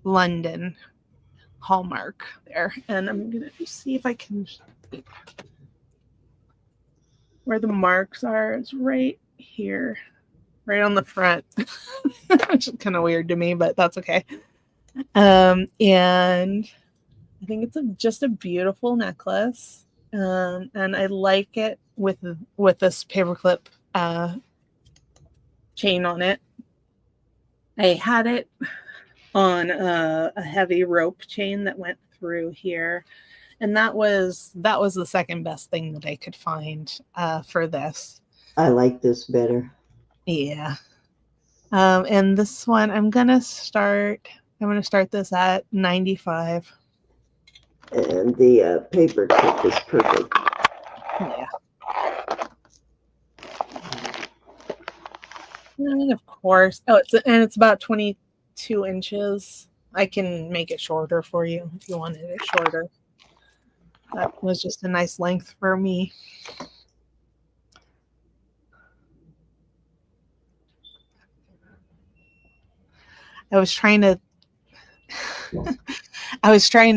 Speaker 1: London hallmark there. And I'm going to see if I can, where the marks are. It's right here, right on the front, which is kind of weird to me, but that's okay. And I think it's just a beautiful necklace. And I like it with this paperclip chain on it. I had it on a heavy rope chain that went through here, and that was the second best thing that I could find for this.
Speaker 2: I like this better.
Speaker 1: Yeah. And this one, I'm gonna start this at 95.
Speaker 2: And the paper clip is perfect.
Speaker 1: Yeah. And of course, it's about 22 inches. I can make it shorter for you if you wanted it shorter. That was just a nice length for me. I was trying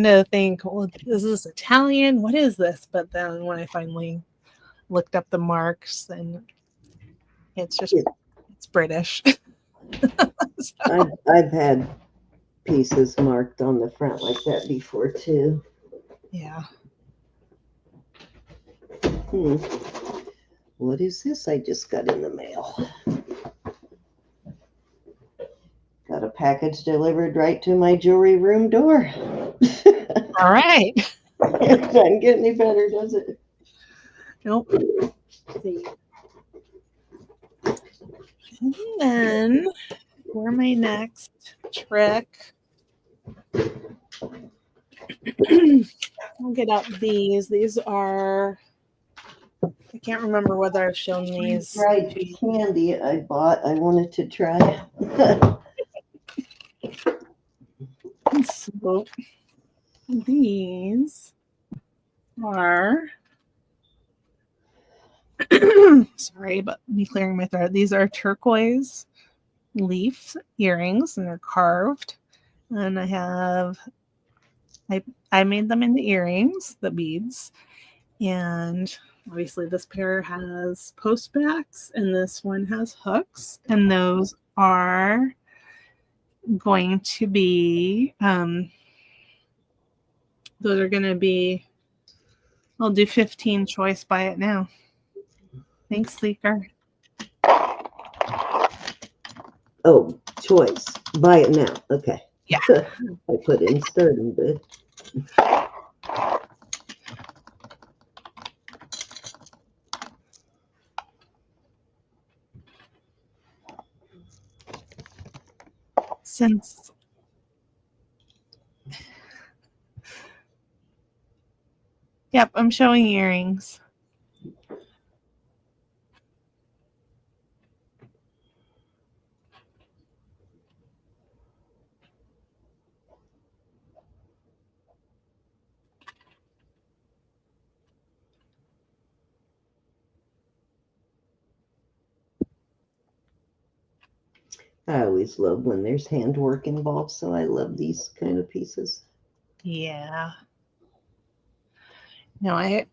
Speaker 1: to think, well, is this Italian? What is this? But then when I finally looked up the marks, and it's just it's British.
Speaker 2: So. I've had pieces marked on the front like that before too.
Speaker 1: Yeah.
Speaker 2: What is this I just got in the mail? Got a package delivered right to my jewelry room door.
Speaker 1: All right.
Speaker 2: It doesn't get any better, does it?
Speaker 1: Nope. See. And then for my next trick, I'll get out these. These are, I can't remember whether I've shown these.
Speaker 2: Dried candy I bought. I wanted to try.
Speaker 1: So these are sorry, but me clearing my throat. These are turquoise leaf earrings, and they're carved. And I made them into earrings, the beads, and obviously this pair has post backs, and this one has hooks, and those are going to be I'll do 15 choice, buy it now. Thanks, Sleeker.
Speaker 2: Oh, choice. Buy it now. Okay.
Speaker 1: Yeah.
Speaker 2: I put in starting bid.
Speaker 1: Since yep, I'm showing earrings.
Speaker 2: I always love when there's handwork involved, so I love these kind of pieces.
Speaker 1: Yeah. No, I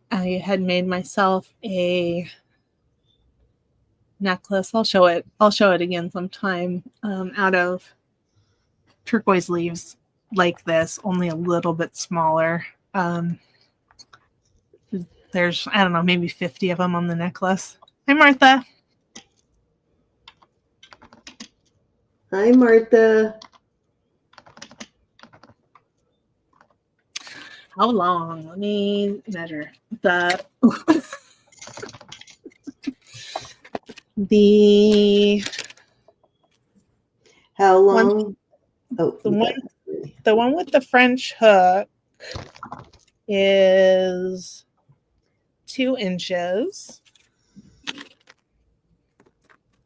Speaker 1: had made myself a necklace. I'll show it again sometime. Out of turquoise leaves like this, only a little bit smaller. There's, I don't know, maybe 50 of them on the necklace. Hi, Martha.
Speaker 2: Hi, Martha.
Speaker 1: How long? Let me measure. The
Speaker 2: How long?
Speaker 1: The one with the French hook is 2 inches.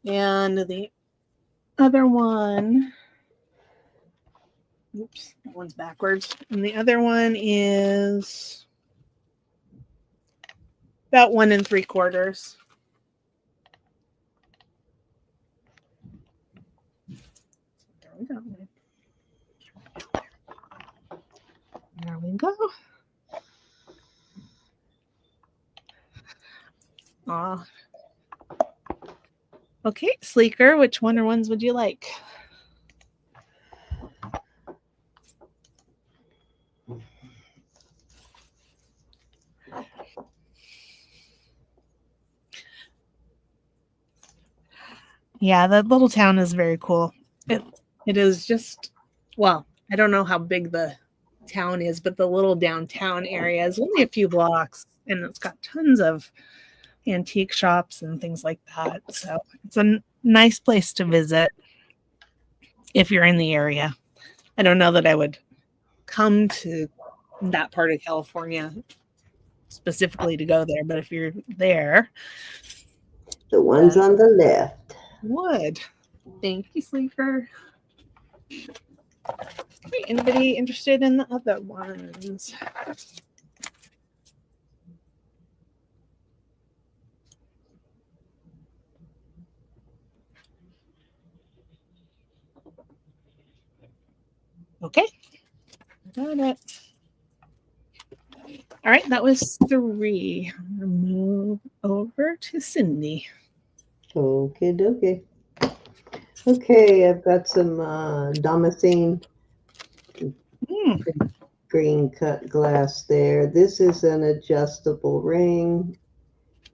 Speaker 1: And the other one, oops, that one's backwards. And the other one is about 1 3/4. There we go. There we go. Aw. Okay, Sleeker, which one or ones would you like? Yeah, that little town is very cool. It is just, well, I don't know how big the town is, but the little downtown area is only a few blocks, and it's got tons of antique shops and things like that. So it's a nice place to visit if you're in the area. I don't know that I would come to that part of California specifically to go there, but if you're there,
Speaker 2: The ones on the left.
Speaker 1: would. Thank you, Sleeper. Wait, anybody interested in the other ones? Okay, got it. All right, that was 3. Move over to Cindy.
Speaker 2: Okay, dokie. Okay, I've got some damascene green cut glass there. This is an adjustable ring,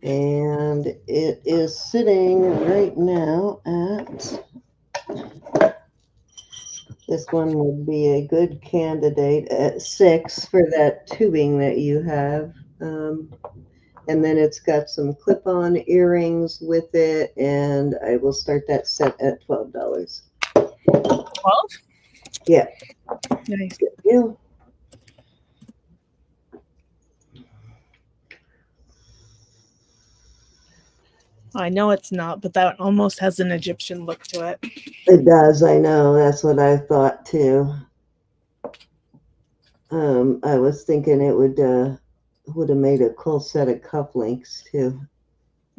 Speaker 2: and it is sitting right now at, this one would be a good candidate at 6 for that tubing that you have. And then it's got some clip-on earrings with it, and I will start that set at $12.
Speaker 1: 12?
Speaker 2: Yeah.
Speaker 1: Nice.
Speaker 2: Good deal.
Speaker 1: I know it's not, but that almost has an Egyptian look to it.
Speaker 2: It does, I know. That's what I thought too. I was thinking it would have made a cool set of cufflinks too.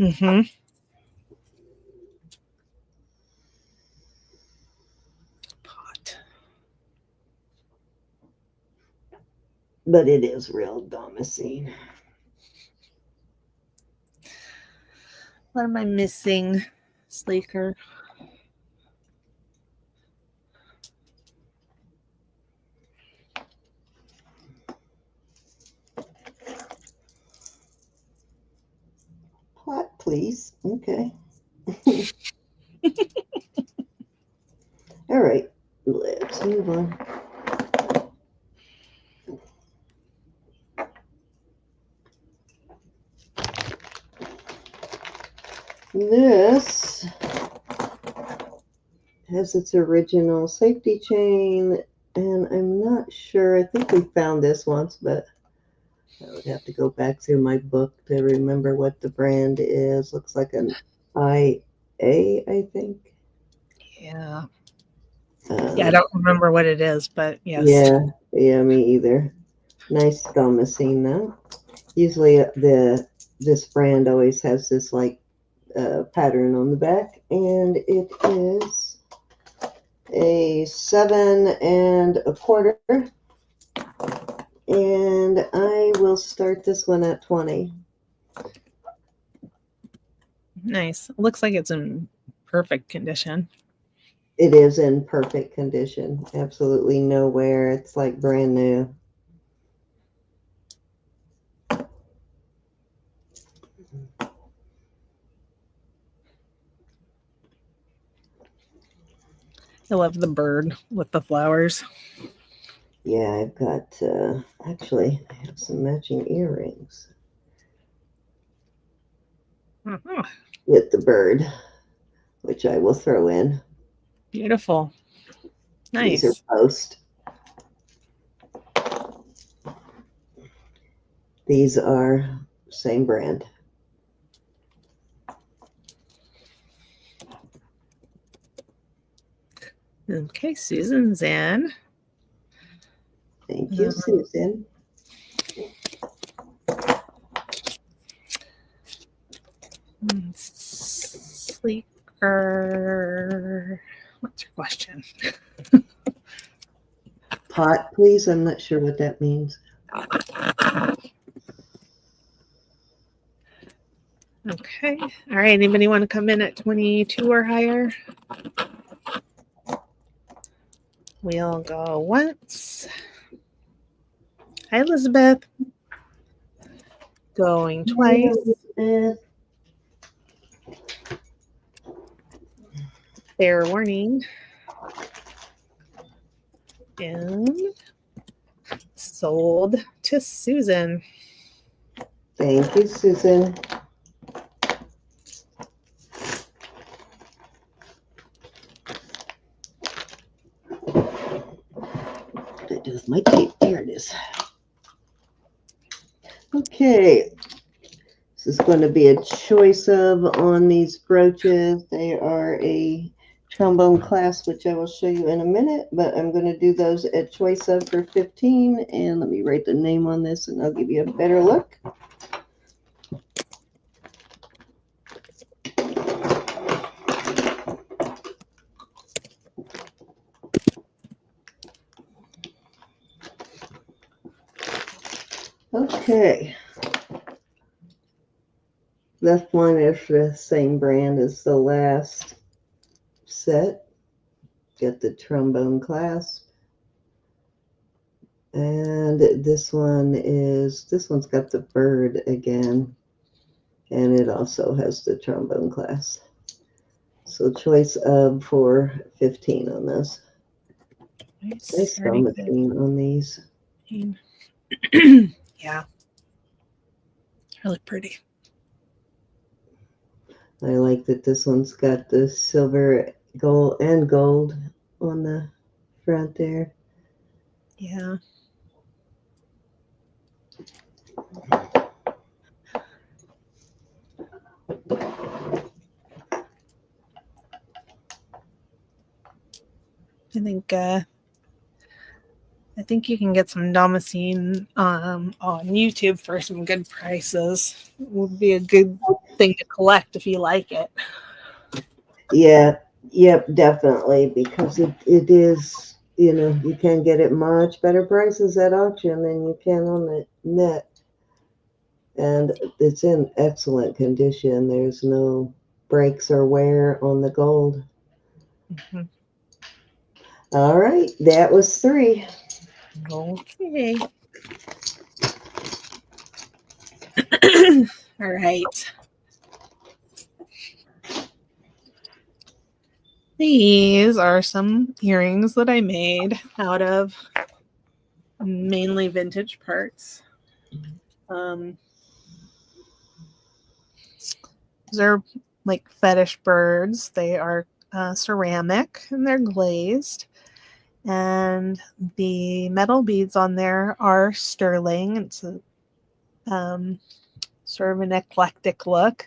Speaker 1: Mm-hmm. Pot.
Speaker 2: But it is real damascene.
Speaker 1: What am I missing, Sleeker?
Speaker 2: Pot, please. Okay. All right. Let's move on. This has its original safety chain, and I'm not sure. I think we found this once, but I would have to go back through my book to remember what the brand is. Looks like an IA, I think.
Speaker 1: Yeah. Yeah, I don't remember what it is, but yes.
Speaker 2: Yeah, me either. Nice damascene though. Usually this brand always has this like pattern on the back, and it is a 7 1/4, and I will start this one at 20.
Speaker 1: Nice. It looks like it's in perfect condition.
Speaker 2: It is in perfect condition. Absolutely no wear. It's like brand new.
Speaker 1: I love the bird with the flowers.
Speaker 2: Yeah, I've got, actually, I have some matching earrings with the bird, which I will throw in.
Speaker 1: Beautiful. Nice.
Speaker 2: These are post. These are same brand.
Speaker 1: Okay, Susan's in.
Speaker 2: Thank you, Susan.
Speaker 1: Sleeker. What's your question?
Speaker 2: Pot, please. I'm not sure what that means.
Speaker 1: Okay. All right. Anybody want to come in at 22 or higher? We'll go once. Hi, Elizabeth. Going twice.
Speaker 2: Elizabeth.
Speaker 1: Fair warning. And sold to Susan.
Speaker 2: Thank you, Susan. What did I do with my tape? There it is. Okay. This is going to be a choice of on these brooches. They are a trombone clasp, which I will show you in a minute, but I'm going to do those at choice of for 15. And let me write the name on this and I'll give you a better look. Okay. Left one is the same brand as the last set. Get the trombone clasp. And this one's got the bird again. And it also has the trombone clasp. So choice of for 15 on this. Nice thumb machine on these.
Speaker 1: Yeah. Really pretty.
Speaker 2: I like that this one's got the silver, gold on the front there.
Speaker 1: Yeah. I think you can get some Damascene on YouTube for some good prices. It would be a good thing to collect if you like it.
Speaker 2: Yeah, yep, definitely, because it is, you can get it much better prices at auction than you can on the net. And it's in excellent condition. There's no breaks or wear on the gold.
Speaker 1: Mm-hmm.
Speaker 2: All right, that was 3.
Speaker 1: Okay. All right. These are some earrings that I made out of mainly vintage parts. These are like fetish birds. They are ceramic and they're glazed. And the metal beads on there are sterling. It's a sort of an eclectic look.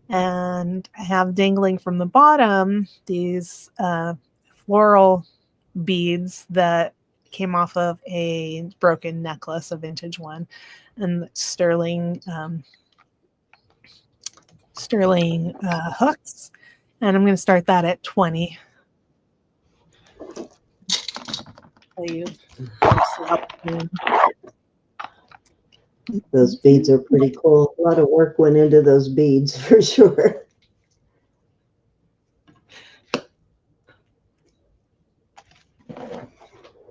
Speaker 1: And I have dangling from the bottom these floral beads that came off of a broken necklace, a vintage one, and sterling hooks. And I'm going to start that at 20.
Speaker 2: Those beads are pretty cool. A lot of work went into those beads for sure.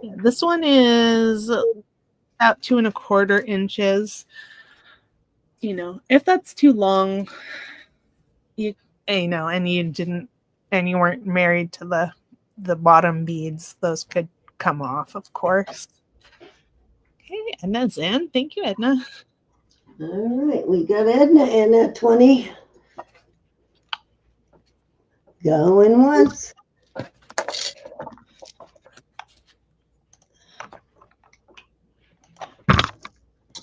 Speaker 1: Yeah, this one is about 2¼ inches. If that's too long, and you weren't married to the bottom beads, those could come off, of course. Okay, Edna's in. Thank you, Edna.
Speaker 2: All right, we got Edna in at 20. Going once.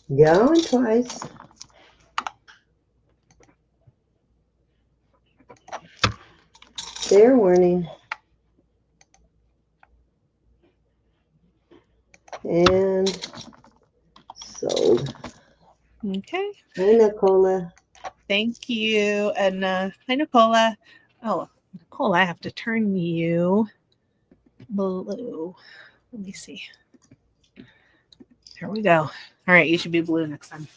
Speaker 2: Going twice. Fair warning. And sold.
Speaker 1: Okay.
Speaker 2: Hi, Nicola.
Speaker 1: Thank you. And hi, Nicola. Oh, Nicole, I have to turn you blue. Let me see. Here we go. All right, you should be blue next time.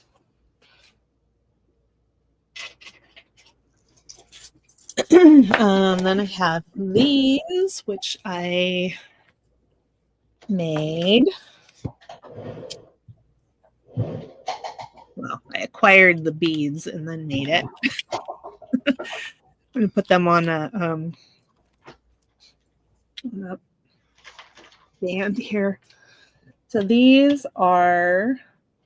Speaker 1: Then I have these, which I made. Well, I acquired the beads and then made it. I'm going to put them on a band here. So these are,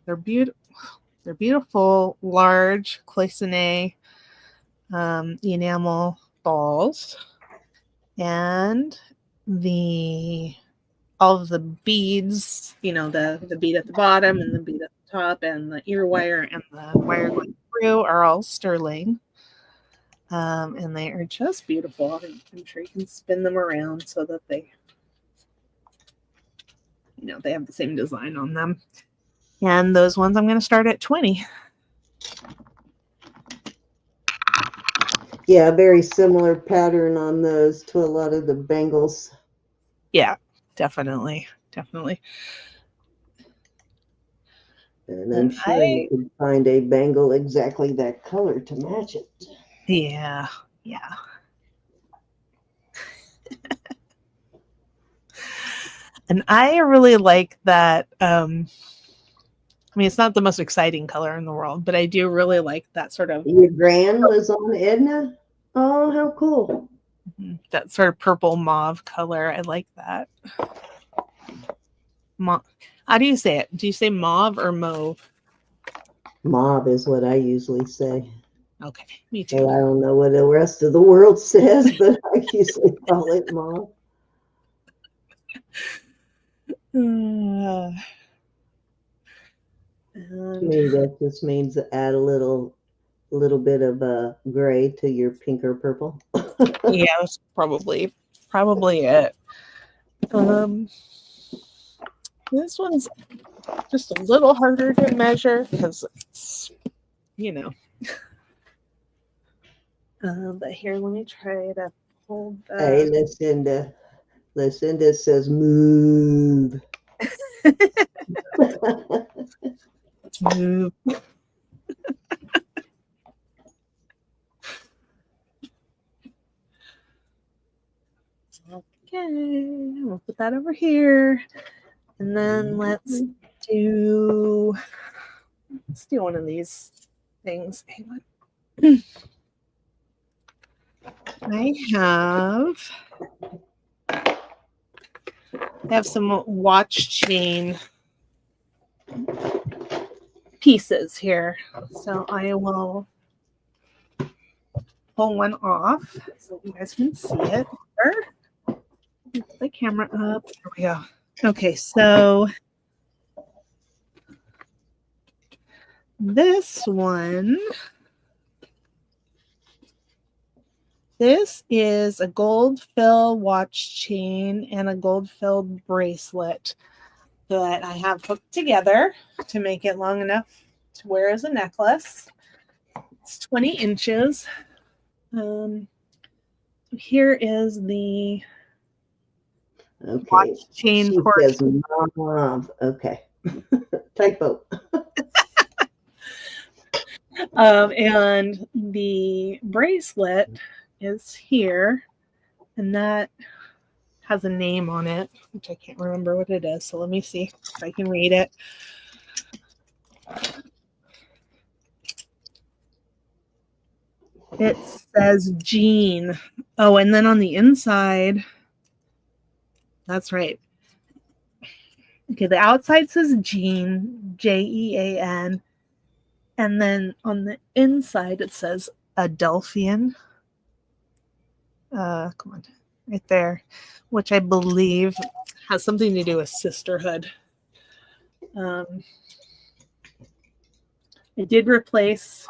Speaker 1: they're beautiful, large cloisonne enamel balls. And all of the beads, you know, the bead at the bottom and the bead at the top and the ear wire and the wire going through are all sterling. And they are just beautiful. I'm sure you can spin them around so that they, you know, they have the same design on them. And those ones I'm going to start at 20.
Speaker 2: Yeah, very similar pattern on those to a lot of the bangles.
Speaker 1: Yeah, definitely. Definitely.
Speaker 2: And I'm sure you could find a bangle exactly that color to match it.
Speaker 1: Yeah, yeah. And I really like that. I mean, it's not the most exciting color in the world, but I do really like that sort of.
Speaker 2: Your gran was on Edna? Oh, how cool.
Speaker 1: That sort of purple mauve color. I like that. How do you say it? Do you say mauve or mauve?
Speaker 2: Mauve is what I usually say.
Speaker 1: Okay, me too.
Speaker 2: So I don't know what the rest of the world says, but I usually call it mauve. To me, that just means to add a little bit of gray to your pink or purple.
Speaker 1: Yeah, that's probably it. This one's just a little harder to measure because it's, you know. But here, let me try to hold that.
Speaker 2: Hey, Lucinda says move.
Speaker 1: Move. Okay, we'll put that over here. And then let's do one of these things. Hang on. I have some watch chain pieces here. So I will pull one off so you guys can see it. Put the camera up. There we go. Okay, so this one, this is a gold fill watch chain and a gold filled bracelet that I have hooked together to make it long enough to wear as a necklace. It's 20 inches. Here is the watch chain portion.
Speaker 2: Okay. Typo.
Speaker 1: And the bracelet is here, and that has a name on it, which I can't remember what it is. So let me see if I can read it. It says Jean. Oh, and then on the inside, that's right. Okay, the outside says Jean, Jean, and then on the inside it says Adelphian. Come on, right there, which I believe has something to do with sisterhood. I did replace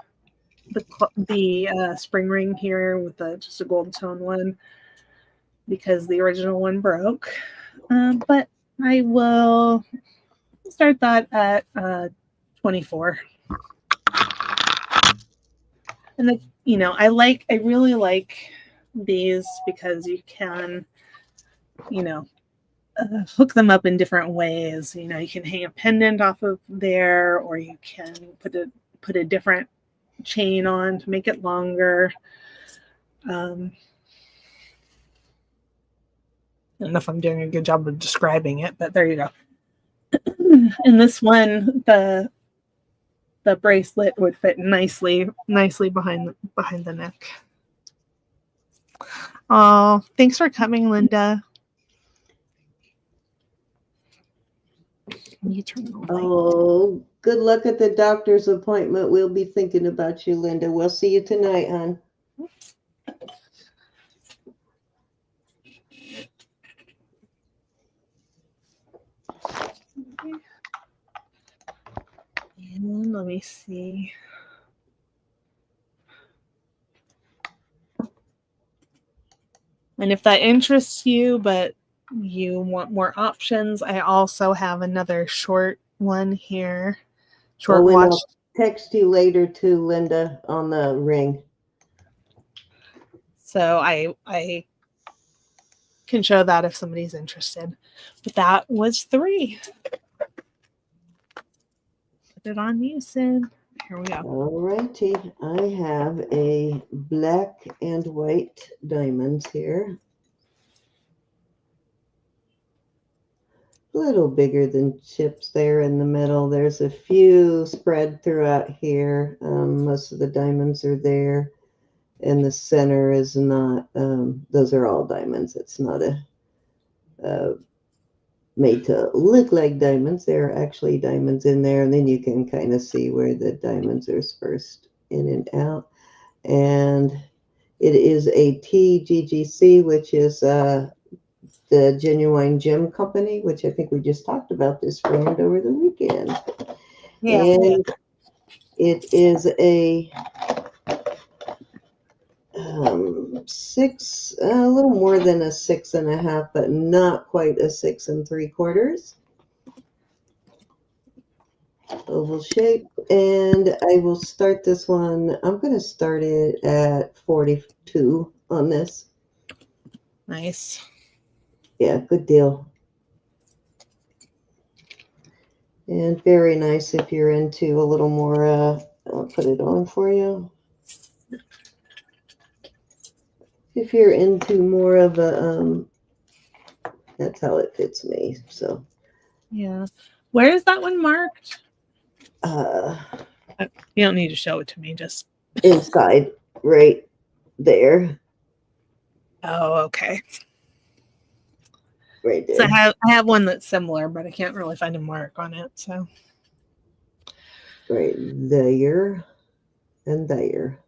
Speaker 1: the spring ring here with just a gold tone one because the original one broke. But I will Start that at 24. And the, I really like these because you can, you know, hook them up in different ways. You can hang a pendant off of there, or you can put a different chain on to make it longer. I don't know if I'm doing a good job of describing it, but there you go. And this one, the bracelet would fit nicely behind the neck. Oh, thanks for coming, Linda.
Speaker 2: Oh, good luck at the doctor's appointment. We'll be thinking about you, Linda. We'll see you tonight, hon.
Speaker 1: And let me see. And if that interests you, but you want more options, I also have another short one here. Short watch.
Speaker 2: I'll text you later too, Linda, on the ring.
Speaker 1: So I can show that if somebody's interested. But that was 3. Put it on you, Sid. Here we go.
Speaker 2: All righty. I have a black and white diamonds here. A little bigger than chips there in the middle. There's a few spread throughout here. Most of the diamonds are there. And the center is not, those are all diamonds. It's not made to look like diamonds. There are actually diamonds in there, and then you can kind of see where the diamonds are dispersed in and out. And it is a TGGC, which is the Genuine Gem Company, which I think we just talked about this brand over the weekend.
Speaker 1: Yeah.
Speaker 2: And it is a 6, a little more than a 6.5, but not quite a 6 3/4. Oval shape. And I will start this one. I'm going to start it at 42 on this.
Speaker 1: Nice.
Speaker 2: Yeah, good deal. And very nice if you're into a little more, I'll put it on for you. If you're into more of a, that's how it fits me. So,
Speaker 1: yeah. Where is that one marked? You don't need to show it to me, just
Speaker 2: inside, right there.
Speaker 1: Oh, okay.
Speaker 2: Right there.
Speaker 1: So I have one that's similar, but I can't really find a mark on it. So
Speaker 2: right there and there.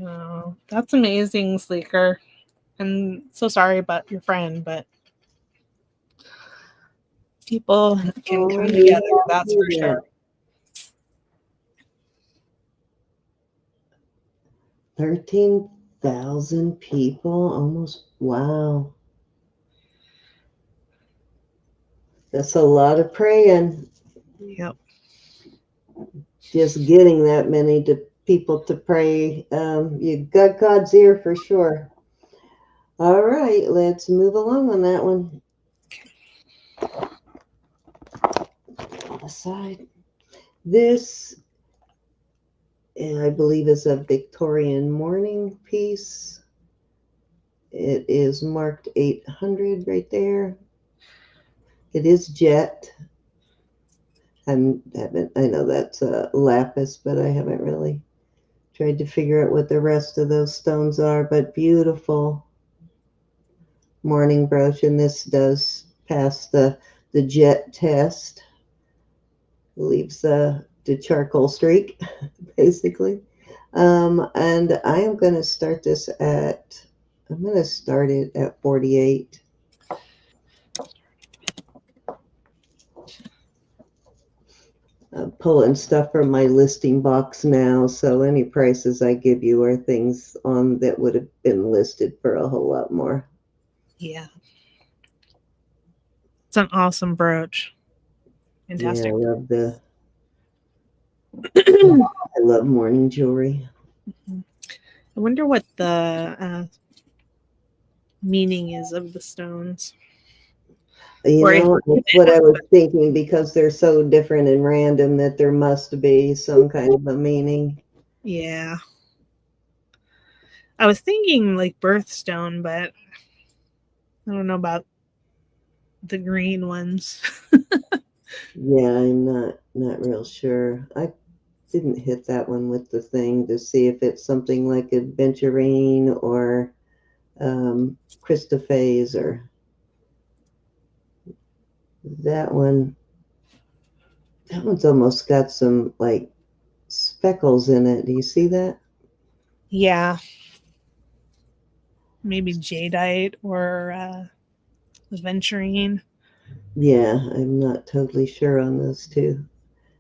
Speaker 1: Oh, that's amazing, Sleeker. I'm so sorry about your friend, but people can come together, that's for sure.
Speaker 2: 13,000 people, almost. Wow. That's a lot of praying.
Speaker 1: Yep.
Speaker 2: Just getting that many people to pray. You got God's ear for sure. All right, let's move along on that one. On the side. This, I believe, is a Victorian mourning piece. It is marked 800 right there. It is jet. I know that's a lapis, but I haven't really tried to figure out what the rest of those stones are, but beautiful mourning brooch. And this does pass the jet test. Leaves the charcoal streak, basically. And I am going to start this at, I'm going to start it at 48. I'm pulling stuff from my listing box now, so any prices I give you are things on that would have been listed for a whole lot more.
Speaker 1: Yeah. It's an awesome brooch.
Speaker 2: Yeah,
Speaker 1: Fantastic.
Speaker 2: I love morning jewelry.
Speaker 1: I wonder what the meaning is of the stones.
Speaker 2: You
Speaker 1: Or if
Speaker 2: know, that's what I was thinking, because they're so different and random that there must be some kind of a meaning.
Speaker 1: yeah. I was thinking like birthstone, but I don't know about the green ones.
Speaker 2: Yeah, I'm not real sure. I didn't hit that one with the thing to see if it's something like aventurine or Christophase, or that one. That one's almost got some like speckles in it. Do you see that?
Speaker 1: Yeah. Maybe jadeite or aventurine.
Speaker 2: Yeah, I'm not totally sure on those two.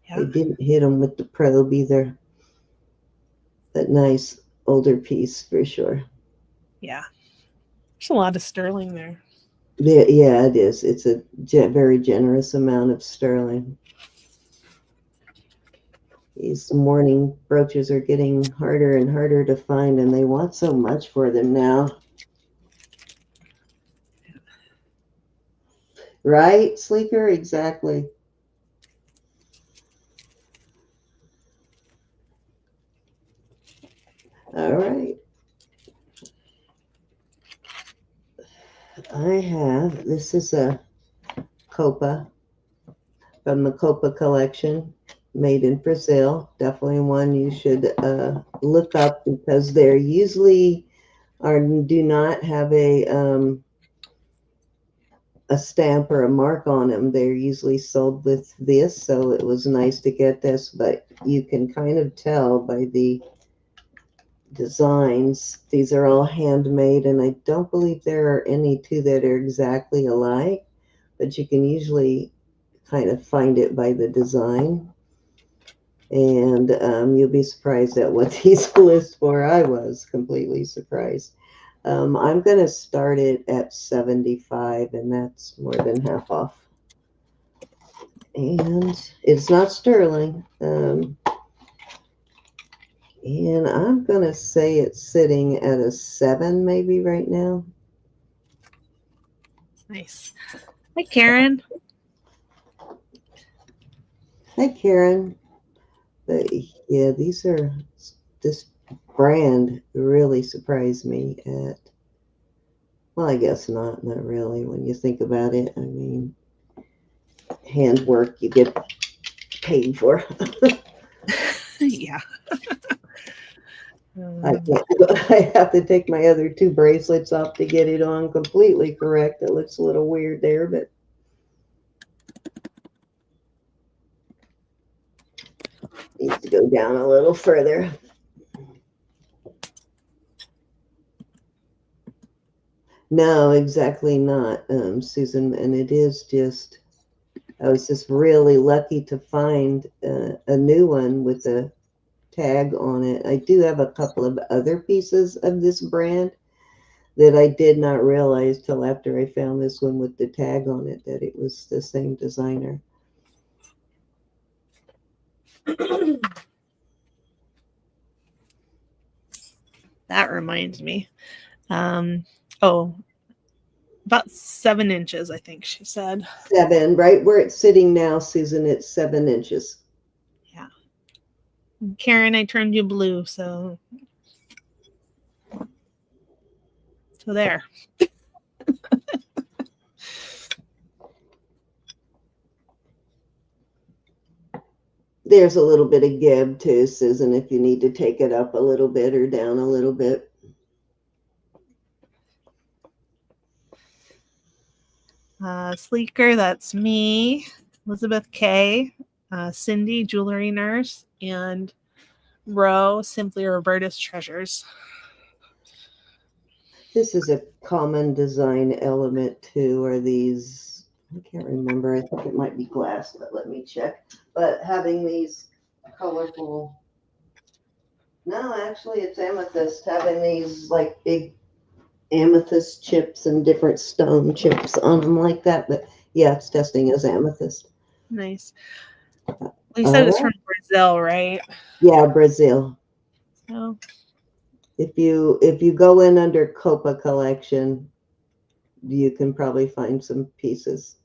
Speaker 1: Yeah.
Speaker 2: I didn't hit them with the probe either. That nice older piece for sure.
Speaker 1: Yeah. There's a lot of sterling there.
Speaker 2: Yeah, it is. It's a very generous amount of sterling. These morning brooches are getting harder and harder to find, and they want so much for them now. Right, Sleeker? Exactly. All right. This is a Copa from the Copa collection, made in Brazil. Definitely one you should look up, because they're usually do not have a stamp or a mark on them. They're usually sold with this, so it was nice to get this, but you can kind of tell by the designs. These are all handmade, and I don't believe there are any two that are exactly alike, but you can usually kind of find it by the design. And you'll be surprised at what these list for. I was completely surprised. I'm going to start it at 75, and that's more than half off. And it's not sterling. And I'm going to say it's sitting at a 7 maybe right now.
Speaker 1: Nice. Hi, Karen.
Speaker 2: Hi, Karen. But yeah, this brand really surprised me at, well, I guess not really when you think about it. I mean, handwork you get paid for.
Speaker 1: Yeah.
Speaker 2: I have to take my other two bracelets off to get it on completely correct. It looks a little weird there, but needs to go down a little further. No, exactly not, Susan. And it is just, I was just really lucky to find a new one with a tag on it. I do have a couple of other pieces of this brand that I did not realize till after I found this one with the tag on it that it was the same designer.
Speaker 1: That reminds me. Oh, about 7 inches, I think she said.
Speaker 2: 7, right where it's sitting now, Susan, it's 7 inches.
Speaker 1: Yeah. Karen, I turned you blue, so there.
Speaker 2: There's a little bit of give too, Susan, if you need to take it up a little bit or down a little bit.
Speaker 1: Sleeker, that's me. Elizabeth K, Cindy, Jewelry Nurse, and Ro, Simply Roberta's Treasures.
Speaker 2: This is a common design element too, are these, I can't remember, I think it might be glass, but let me check. But having these colorful, no, actually it's amethyst, having these like big amethyst chips and different stone chips on them like that. But Yeah, it's testing as amethyst.
Speaker 1: Nice. You said it's
Speaker 2: Oh,
Speaker 1: from Brazil, right?
Speaker 2: yeah, Brazil.
Speaker 1: Oh,
Speaker 2: If you go in under Copa collection, you can probably find some pieces.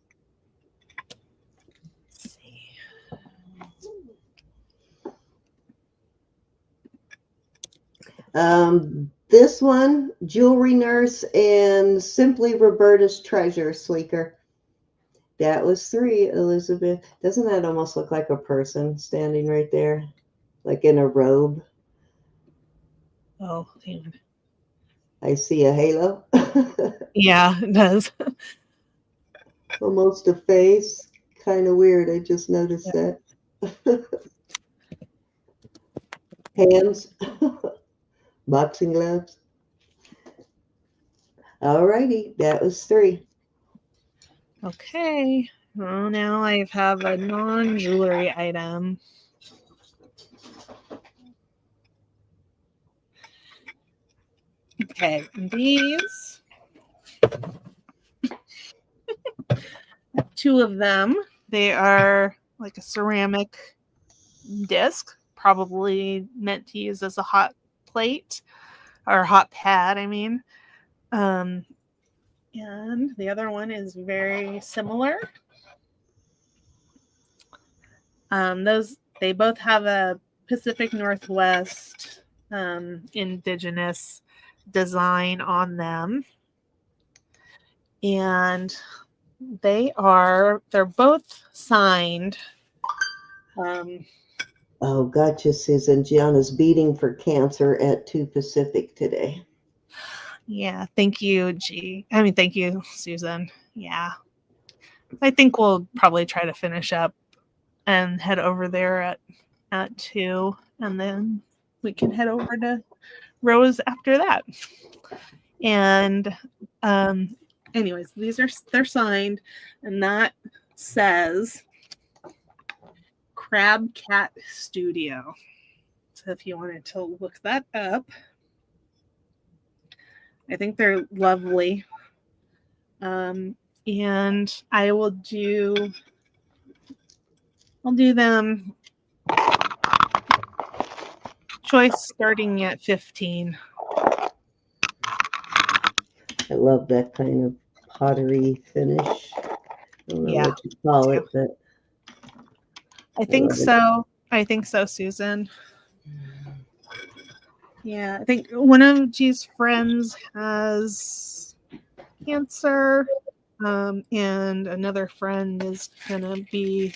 Speaker 1: let's see.
Speaker 2: This one, Jewelry Nurse and Simply Roberta's Treasure Sleeker. That was 3, Elizabeth. Doesn't that almost look like a person standing right there? Like in a robe?
Speaker 1: Oh, hang on.
Speaker 2: I see a halo.
Speaker 1: Yeah, it does.
Speaker 2: Almost a face. Kind of weird. I just noticed that. Hands. Boxing gloves. Alrighty, that was 3.
Speaker 1: Okay. Well, now I have a non-jewelry item. Okay, these 2 of them, they are like a ceramic disc, probably meant to use as a hot plate or hot pad, I mean. And the other one is very similar. They both have a Pacific Northwest indigenous design on them, and they're both signed.
Speaker 2: Oh, gotcha, Susan. Gianna's beating for cancer at 2 Pacific today.
Speaker 1: Yeah, thank you, thank you, Susan. Yeah, I think we'll probably try to finish up and head over there at 2, and then we can head over to Rose after that. And anyways, they're signed, and that says Crab Cat Studio. So if you wanted to look that up, I think they're lovely. And I'll do them choice starting at 15.
Speaker 2: I love that kind of pottery finish. I don't know
Speaker 1: Yeah,
Speaker 2: what you call it, but
Speaker 1: I
Speaker 2: I
Speaker 1: think
Speaker 2: love it.
Speaker 1: so. I think so, Susan. Yeah, I think one of G's friends has cancer, and another friend is gonna be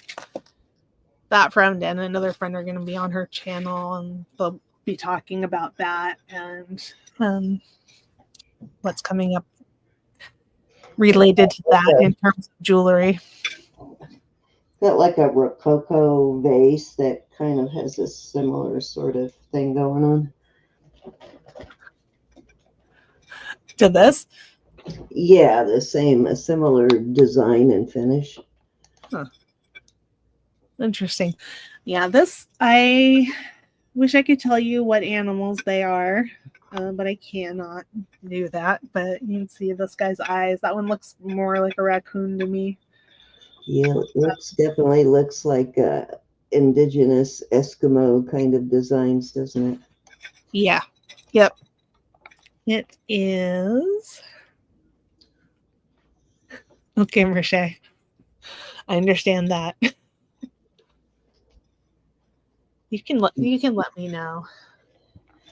Speaker 1: that friend and another friend are gonna be on her channel, and they'll be talking about that and what's coming up related to that in terms of jewelry.
Speaker 2: Got like a Rococo vase that kind of has a similar sort of thing going on.
Speaker 1: To this,
Speaker 2: Yeah, a similar design and finish.
Speaker 1: huh. Interesting. Yeah, this I wish I could tell you what animals they are, but I cannot do that. But you can see this guy's eyes. That one looks more like a raccoon to me.
Speaker 2: Yeah, definitely looks like indigenous Eskimo kind of designs, doesn't it?
Speaker 1: Yeah. Yep. It is. Okay, Marsha. I understand that. You can let me know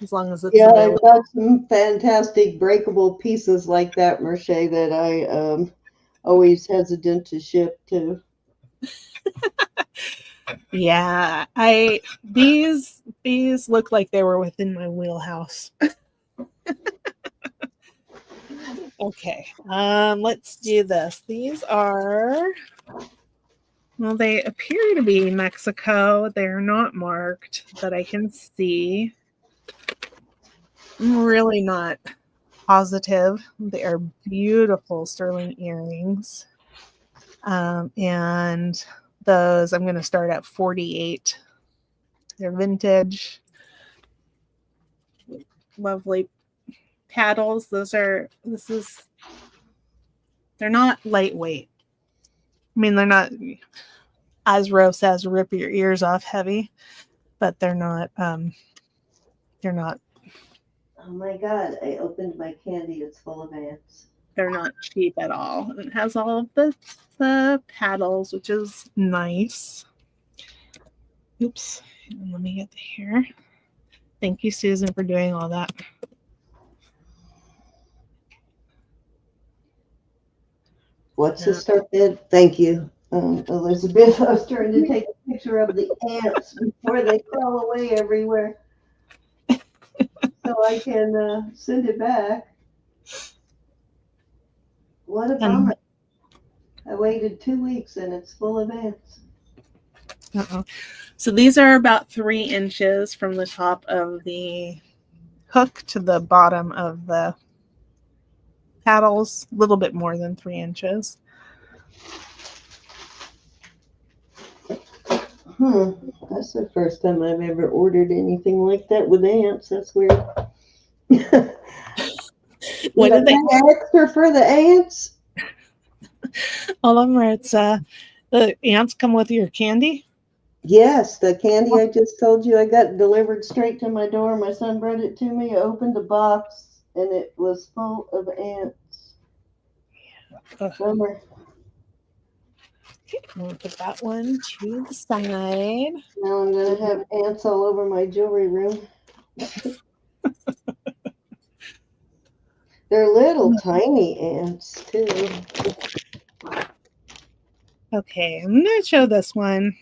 Speaker 1: as long as it's
Speaker 2: Yeah, I've
Speaker 1: available.
Speaker 2: got some fantastic breakable pieces like that, Merce, that I always hesitant to ship to.
Speaker 1: Yeah, these look like they were within my wheelhouse. Okay, let's do this. These are, well, they appear to be Mexico. They're not marked that I can see. I'm really not positive. They are beautiful sterling earrings. And those I'm going to start at 48. They're vintage, lovely paddles. They're not lightweight. I mean, they're not as Rose says, rip your ears off heavy, but they're not. They're not.
Speaker 2: Oh my God! I opened my candy. It's full of ants.
Speaker 1: They're not cheap at all. And it has all of the paddles, which is nice. Oops. Let me get the hair. Thank you, Susan, for doing all that.
Speaker 2: What's the start bid? Thank you, Elizabeth. I was trying to take a picture of the ants before they crawl away everywhere, so I can send it back. What a bummer! I waited 2 weeks and it's full of ants.
Speaker 1: Uh-oh. So these are about 3 inches from the top of the hook to the bottom of the paddles, a little bit more than 3 inches.
Speaker 2: That's the first time I've ever ordered anything like that with ants. That's weird.
Speaker 1: What did they
Speaker 2: extra for the ants?
Speaker 1: All of them are, it's the ants come with your candy?
Speaker 2: Yes, the candy I just told you I got delivered straight to my door. My son brought it to me. I opened the box and it was full of ants. Bummer.
Speaker 1: Okay, I'm gonna put that one to the side.
Speaker 2: Now I'm gonna have ants all over my jewelry room. They're little tiny ants too.
Speaker 1: Okay, I'm gonna show this one.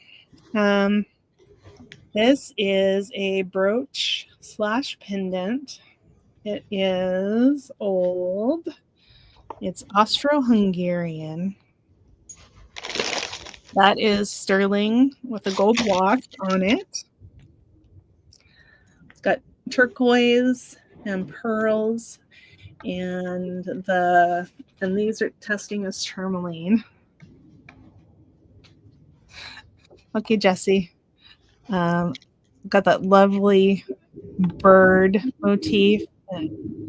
Speaker 1: This is a brooch / pendant. It is old. It's Austro-Hungarian. That is sterling with a gold wash on it. It's got turquoise and pearls, and these are testing as tourmaline. Okay, Jessie. Got that lovely bird motif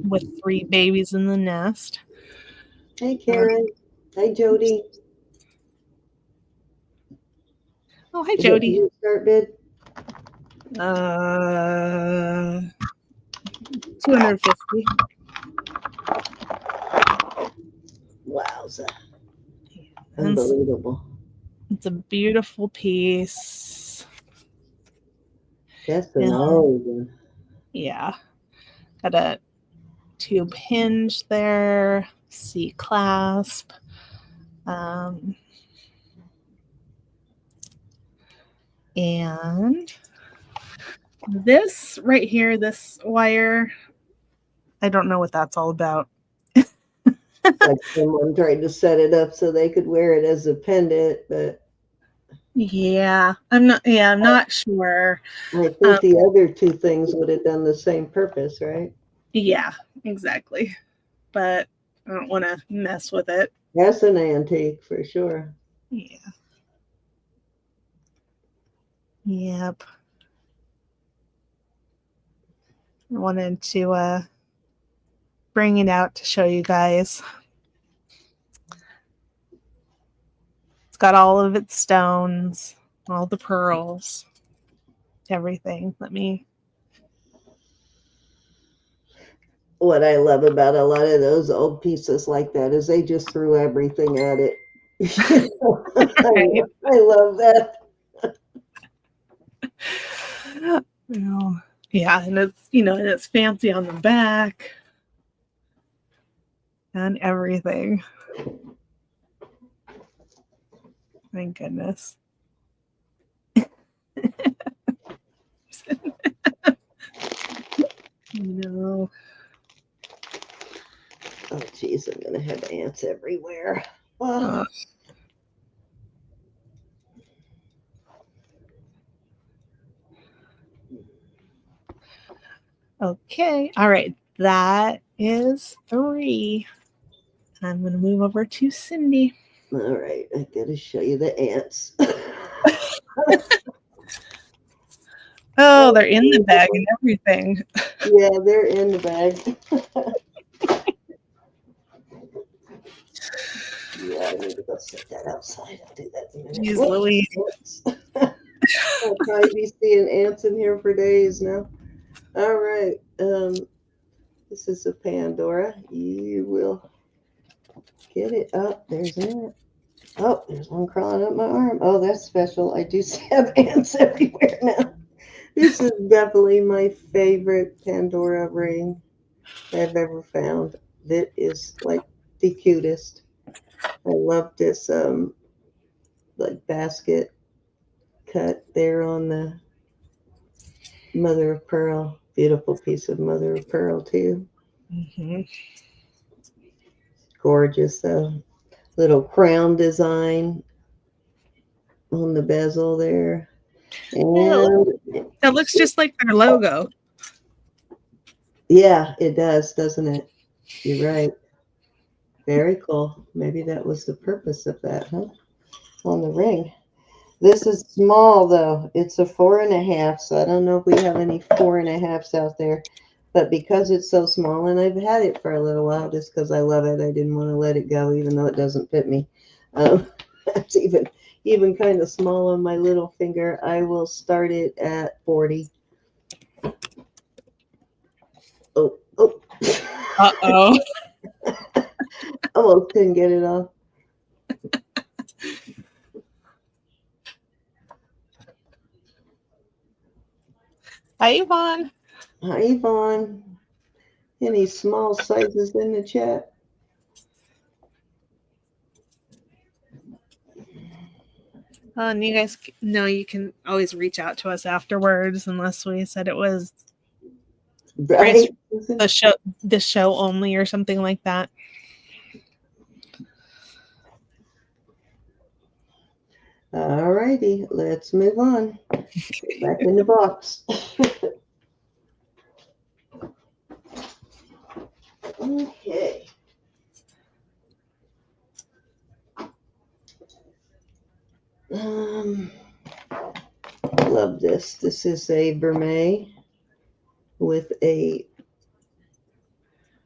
Speaker 1: with 3 babies in the nest.
Speaker 2: Hey, Karen. Hey, Jody.
Speaker 1: Oh, hi, Jody.
Speaker 2: Start bid?
Speaker 1: 250.
Speaker 2: Wowza. Unbelievable.
Speaker 1: It's a beautiful piece.
Speaker 2: That's an old one.
Speaker 1: Yeah. Got a tube hinge there, C clasp. And this right here, this wire, I don't know what that's all about.
Speaker 2: Like someone tried to set it up so they could wear it as a pendant, but
Speaker 1: yeah, I'm not sure.
Speaker 2: I think the other 2 things would have done the same purpose, right?
Speaker 1: Yeah, exactly. But I don't want to mess with it.
Speaker 2: That's an antique for sure.
Speaker 1: Yeah. Yep. I wanted to bring it out to show you guys. It's got all of its stones, all the pearls, everything.
Speaker 2: What I love about a lot of those old pieces like that is they just threw everything at it. I love that.
Speaker 1: Yeah, and it's and it's fancy on the back and everything. Thank goodness.
Speaker 2: Oh, geez, I'm going to have ants everywhere. Oh.
Speaker 1: Okay. All right. That is 3. I'm going to move over to Cindy.
Speaker 2: All right. I got to show you the ants.
Speaker 1: Oh, they're in the bag and everything.
Speaker 2: Yeah, they're in the bag. Yeah, I need to go set that outside. I'll do that in a minute.
Speaker 1: Jeez
Speaker 2: Whoops.
Speaker 1: Louise.
Speaker 2: Whoops. I'll probably be seeing ants in here for days now. All right. This is a Pandora. You will get it up. There's an ant. Oh, there's one crawling up my arm. Oh, that's special. I do have ants everywhere now. This is definitely my favorite Pandora ring I've ever found. That is like the cutest. I love this like basket cut there on the mother of pearl. Beautiful piece of mother of pearl too.
Speaker 1: Mm-hmm.
Speaker 2: Gorgeous though. Little crown design on the bezel there. And
Speaker 1: That looks just like their logo.
Speaker 2: yeah, it does, doesn't it? You're right. Very cool. Maybe that was the purpose of that, huh? On the ring. This is small though. It's a 4.5, so I don't know if we have any 4.5s out there. But because it's so small, and I've had it for a little while just because I love it, I didn't want to let it go, even though it doesn't fit me. It's even kind of small on my little finger. I will start it at 40. Oh, oh.
Speaker 1: Uh-oh.
Speaker 2: Almost couldn't get it off.
Speaker 1: Hi, Yvonne.
Speaker 2: Hi, Yvonne. Any small sizes in the chat?
Speaker 1: And you guys know you can always reach out to us afterwards, unless we said it was
Speaker 2: Right.
Speaker 1: the show only or something like that.
Speaker 2: All righty, let's move on. Back in the box. Okay. Love this. This is a Vermeil with a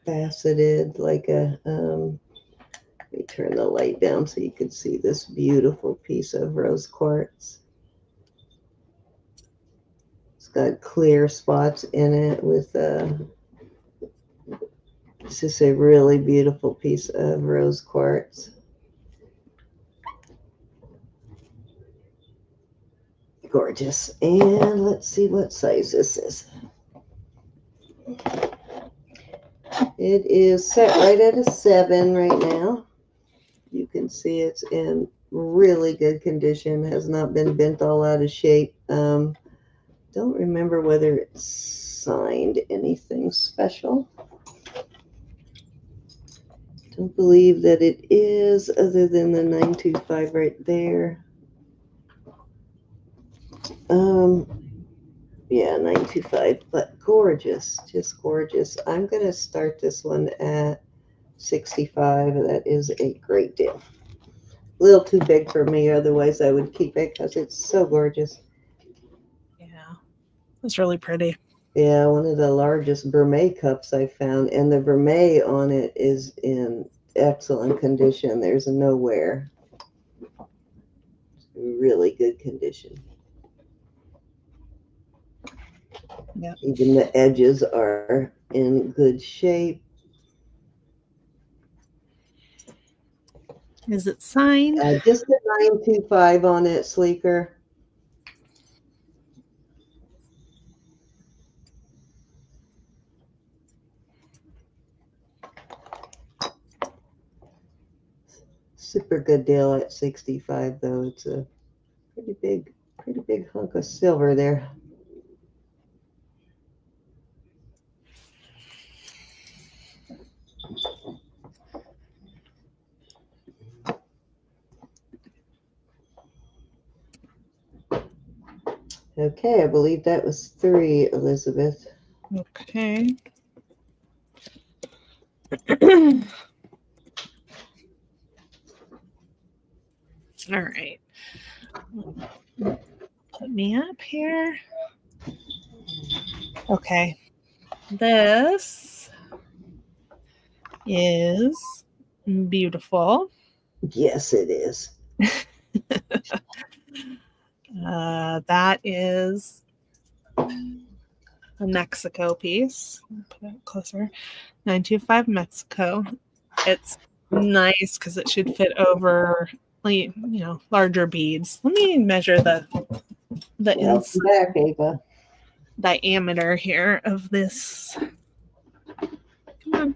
Speaker 2: faceted, like a, let me turn the light down so you can see this beautiful piece of rose quartz. It's got clear spots in it with this is a really beautiful piece of rose quartz. Gorgeous. And let's see what size this is. It is set right at a 7 right now. You can see it's in really good condition, has not been bent all out of shape. Don't remember whether it's signed anything special. Don't believe that it is, other than the 925 right there. Yeah, 925, but gorgeous, just gorgeous. I'm going to start this one at 65. That is a great deal. A little too big for me, otherwise I would keep it because it's so gorgeous.
Speaker 1: Yeah, it's really pretty.
Speaker 2: Yeah, one of the largest Vermeil cups I found, and the Vermeil on it is in excellent condition. There's no wear. Really good condition.
Speaker 1: Yep.
Speaker 2: Even the edges are in good shape.
Speaker 1: Is it signed?
Speaker 2: Just a 925 on it, Sleeker. Super good deal at 65, though. It's a pretty big hunk of silver there. Okay, I believe that was 3, Elizabeth.
Speaker 1: Okay. All right. Put me up here. Okay. This is beautiful.
Speaker 2: Yes, it is.
Speaker 1: That is a Mexico piece. Put it closer. 925 Mexico. It's nice because it should fit over, larger beads. Let me measure the
Speaker 2: Welcome back, Ava.
Speaker 1: diameter here of this. Come on.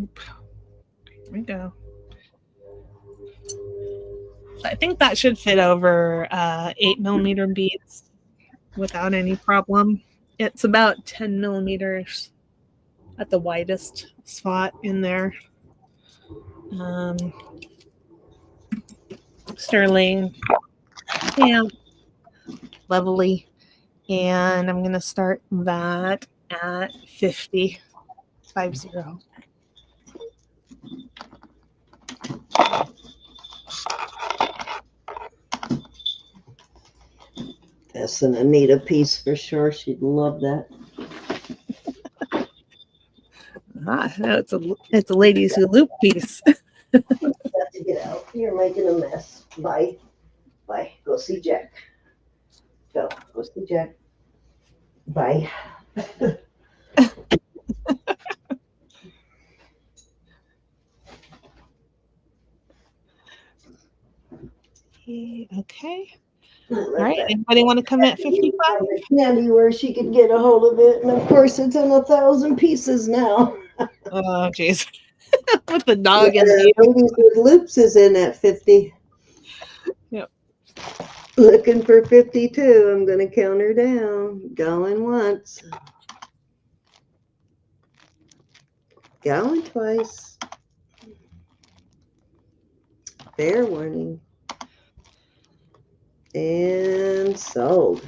Speaker 1: Oop. Here we go. So I think that should fit over 8mm beads without any problem. It's about 10mm at the widest spot in there. Sterling stamp, lovely. And I'm going to start that at 50. 50.
Speaker 2: That's an Anita piece for sure. She'd love that.
Speaker 1: No, it's a ladies who loop piece.
Speaker 2: Got to get out. You're making a mess. Bye. Bye. Go see Jack. Go see Jack. Bye.
Speaker 1: Okay. All right. Anybody want to come at 55?
Speaker 2: Candy where she could get a hold of it. And of course, it's in 1,000 pieces now.
Speaker 1: Oh, jeez. With the dog and
Speaker 2: Ladies with Loops is in at 50.
Speaker 1: Yep.
Speaker 2: Looking for 52. I'm going to count her down. Going once. Going twice. Fair warning. And sold.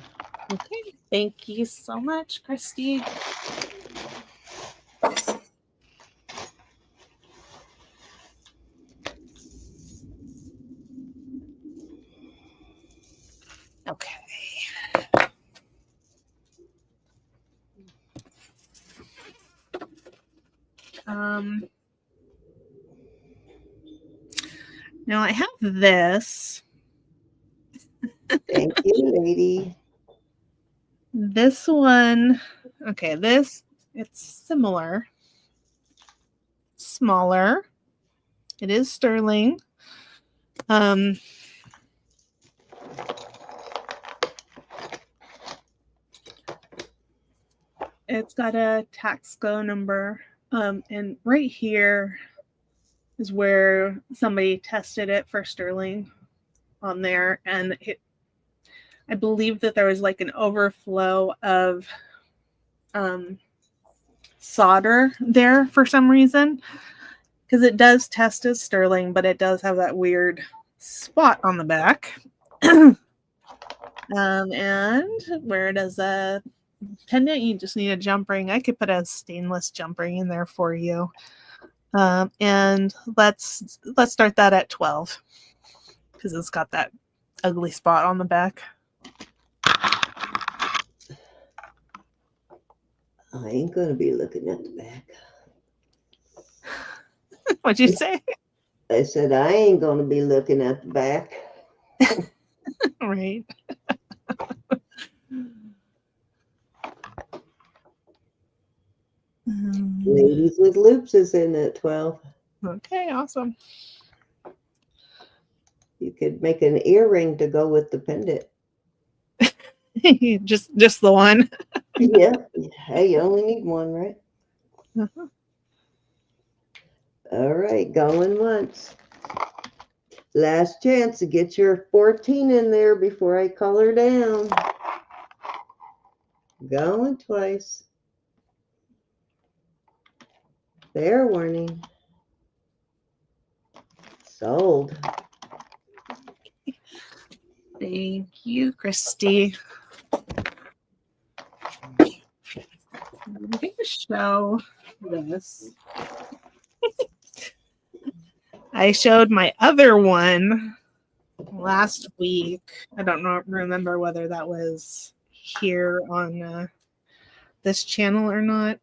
Speaker 1: Okay. Thank you so much, Christy. Okay. Now I have this.
Speaker 2: Thank you, lady.
Speaker 1: This one, okay, it's similar. Smaller. It is sterling. It's got a Taxco number. And right here is where somebody tested it for sterling on there. And I believe that there was like an overflow of solder there for some reason. Because it does test as sterling, but it does have that weird spot on the back. And where it is a pendant, you just need a jump ring. I could put a stainless jump ring in there for you. And let's start that at 12 because it's got that ugly spot on the back.
Speaker 2: I ain't gonna be looking at the back.
Speaker 1: What'd you say?
Speaker 2: I said I ain't gonna be looking at the back.
Speaker 1: Right.
Speaker 2: Ladies with Loops is in at 12.
Speaker 1: Okay, awesome.
Speaker 2: You could make an earring to go with the pendant.
Speaker 1: just the one.
Speaker 2: Yeah. Hey, you only need one, right?
Speaker 1: Uh-huh.
Speaker 2: All right, going once. Last chance to get your 14 in there before I call her down. Going twice. Fair warning. Sold.
Speaker 1: Thank you, Christy. I'm going to show this. I showed my other one last week. I don't remember whether that was here on this channel or not.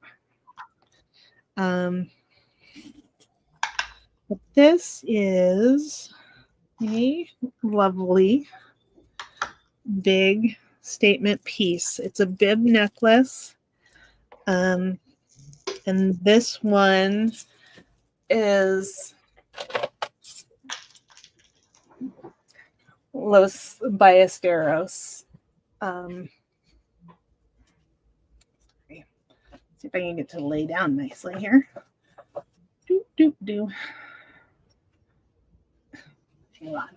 Speaker 1: But this is a lovely big statement piece. It's a bib necklace. And this one is Los Ballesteros. See if I can get to lay down nicely here. Hang on.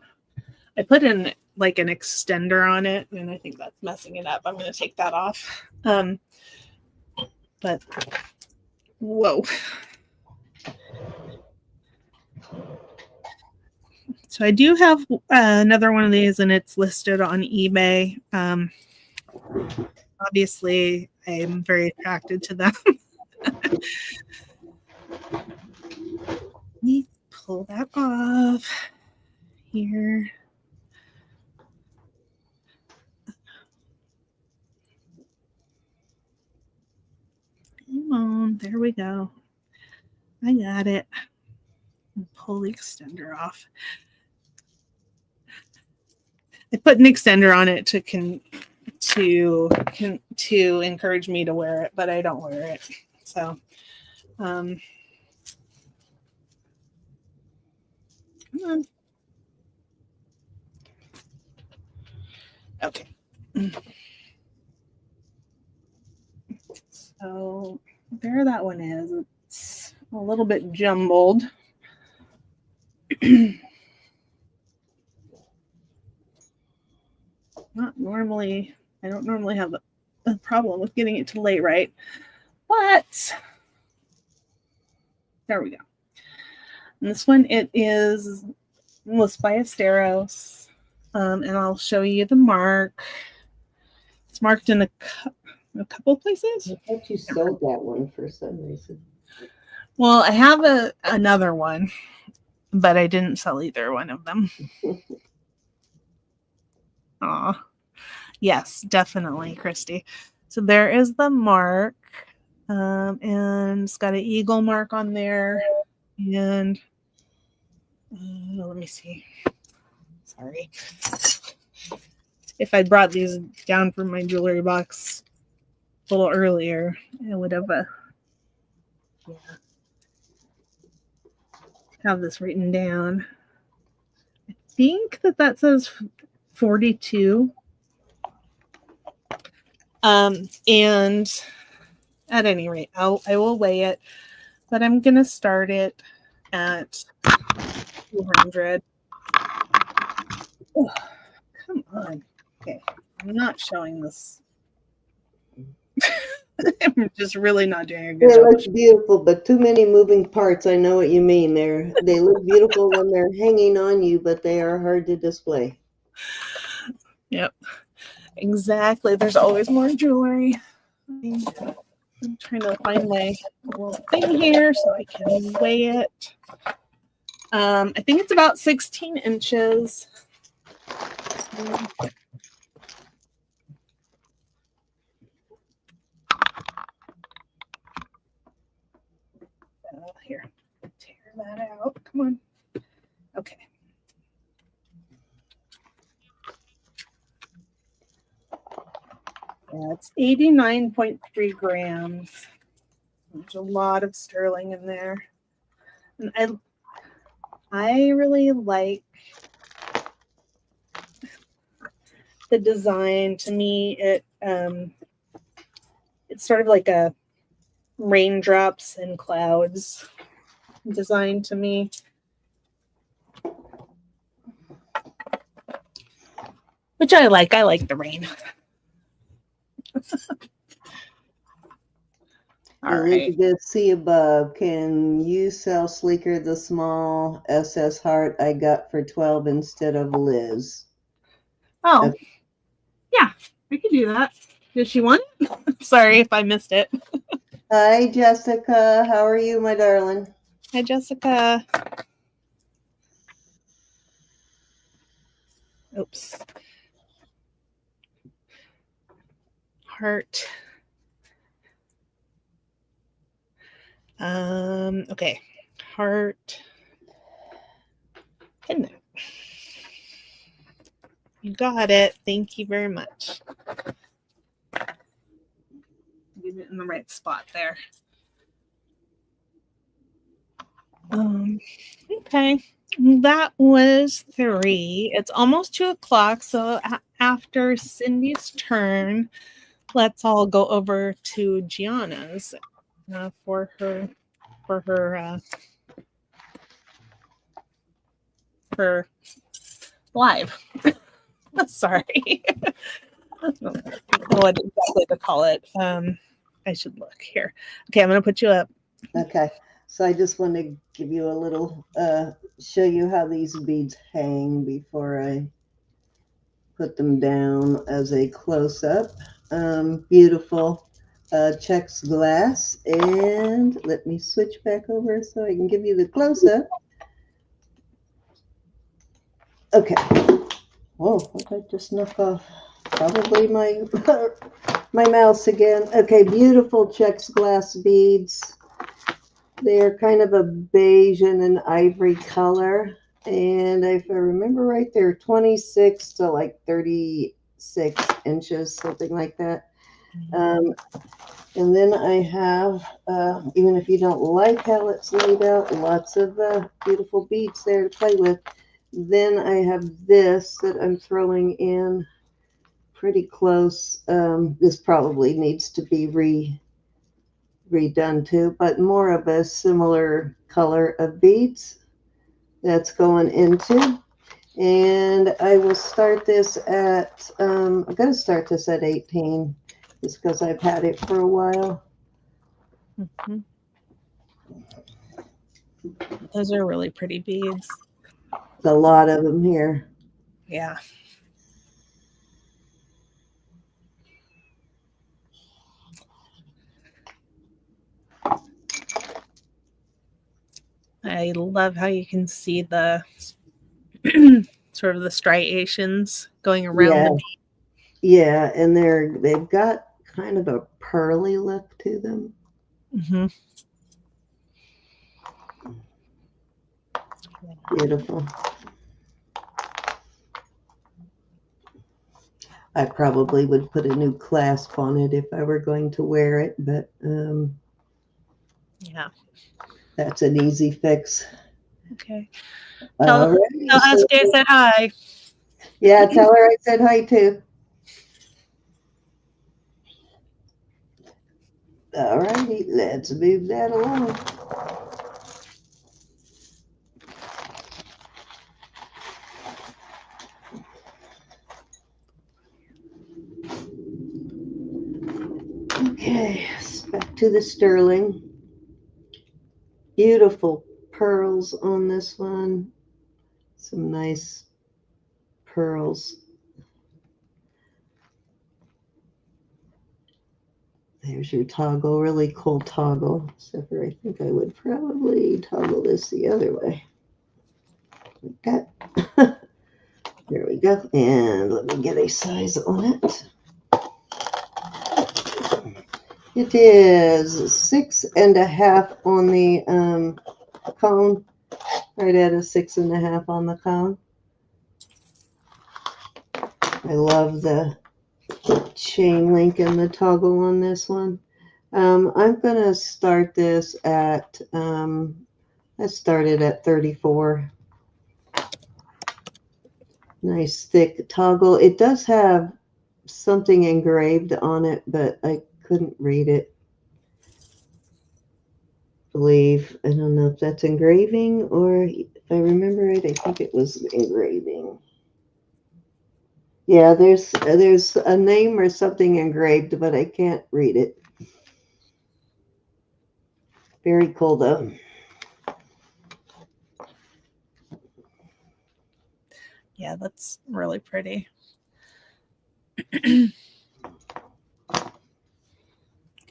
Speaker 1: I put in like an extender on it, and I think that's messing it up. I'm going to take that off. But whoa. So I do have another one of these, and it's listed on eBay. Obviously, I'm very attracted to them. Let me pull that off here. Come on, there we go. I got it. Pull the extender off. I put an extender on it to encourage me to wear it, but I don't wear it. So, come on. Okay. So there that one is. It's a little bit jumbled. I don't normally have a problem with getting it to lay right, but there we go. And this one, it is Los Ballesteros, and I'll show you the mark. It's marked in a couple places.
Speaker 2: I thought you sold that one for some reason.
Speaker 1: Well, I have another one, but I didn't sell either one of them. Aw. Yes, definitely, Christy. So there is the mark, and it's got an eagle mark on there. And let me see. Sorry. If I'd brought these down from my jewelry box a little earlier, I would have have this written down. I think that says 42. And at any rate, I will weigh it, but I'm gonna start it at 200. Oh, come on. Okay, I'm not showing this. I'm just really not doing a good job.
Speaker 2: It looks beautiful, but too many moving parts. I know what you mean. They look beautiful when they're hanging on you, but they are hard to display.
Speaker 1: Yep, exactly. There's always more jewelry. I'm trying to find my little thing here so I can weigh it. I think it's about 16 inches. Here, tear that out. Come on. Okay. Yeah, it's 89.3 grams. There's a lot of sterling in there. And I really like the design. To me, it's sort of like a raindrops and clouds design to me. Which I like. I like the rain. All right.
Speaker 2: Elizabeth C. above. Can you sell Sleeker the small SS heart I got for 12 instead of Liz?
Speaker 1: Oh, okay. Yeah, I could do that. Does she want it? Sorry if I missed it.
Speaker 2: Hi, Jessica. How are you, my darling?
Speaker 1: Hi, Jessica. Oops. Heart. Okay. Heart. And you got it. Thank you very much. Get it in the right spot there. Okay. That was 3. It's almost 2 o'clock. So after Cindy's turn, let's all go over to Gianna's for her live. Sorry. I don't know what exactly to call it. I should look here. Okay, I'm going to put you up.
Speaker 2: Okay. So I just want to give you a little, show you how these beads hang before I put them down as a close-up. Beautiful checks glass. And let me switch back over so I can give you the close-up. Okay. Whoa, what did I just knock off? Probably my my mouse again. Okay, beautiful checks glass beads. They're kind of a beige and an ivory color. And if I remember right, they're 26 to like 36 inches, something like that. And then I have, even if you don't like how it's laid out, lots of beautiful beads there to play with. Then I have this that I'm throwing in pretty close. This probably needs to be redone too, but more of a similar color of beads that's going into. And I will start this at, I'm going to start this at 18 just because I've had it for a while.
Speaker 1: Mm-hmm. Those are really pretty beads.
Speaker 2: A lot of them here.
Speaker 1: Yeah. I love how you can see the sort of the striations going around the bead.
Speaker 2: Yeah, and they've got kind of a pearly look to them.
Speaker 1: Mm-hmm.
Speaker 2: Beautiful. I probably would put a new clasp on it if I were going to wear it, but
Speaker 1: yeah,
Speaker 2: that's an easy fix.
Speaker 1: Okay. Tell SJ I said hi.
Speaker 2: Yeah, tell her I said hi too. All righty, let's move that along. Okay, back to the sterling. Beautiful pearls on this one. Some nice pearls. There's your toggle, really cool toggle. Except for I think I would probably toggle this the other way. Like that. There we go. And let me get a size on it. It is 6.5 on the cone. Right at a 6.5 on the cone. I love the chain link and the toggle on this one. I'm going to start this at, I started at 34. Nice thick toggle. It does have something engraved on it, but I couldn't read it. I don't know if that's engraving or if I remember right, I think it was engraving. Yeah, there's a name or something engraved, but I can't read it. Very cool though.
Speaker 1: Yeah, that's really pretty.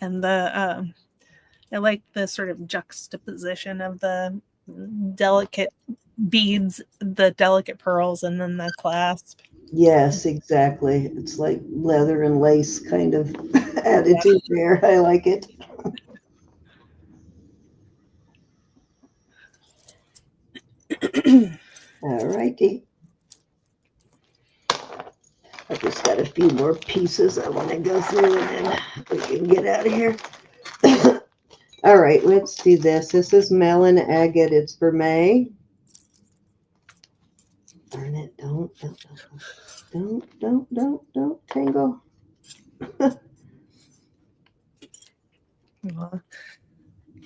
Speaker 1: And I like the sort of juxtaposition of the delicate beads, the delicate pearls, and then the clasp.
Speaker 2: Yes, exactly. It's like leather and lace kind of attitude there. I like it. All righty. I just got a few more pieces I want to go through and then we can get out of here. All right, let's do this. This is Melon Agate. It's for May. Darn it. Don't tangle.
Speaker 1: Well,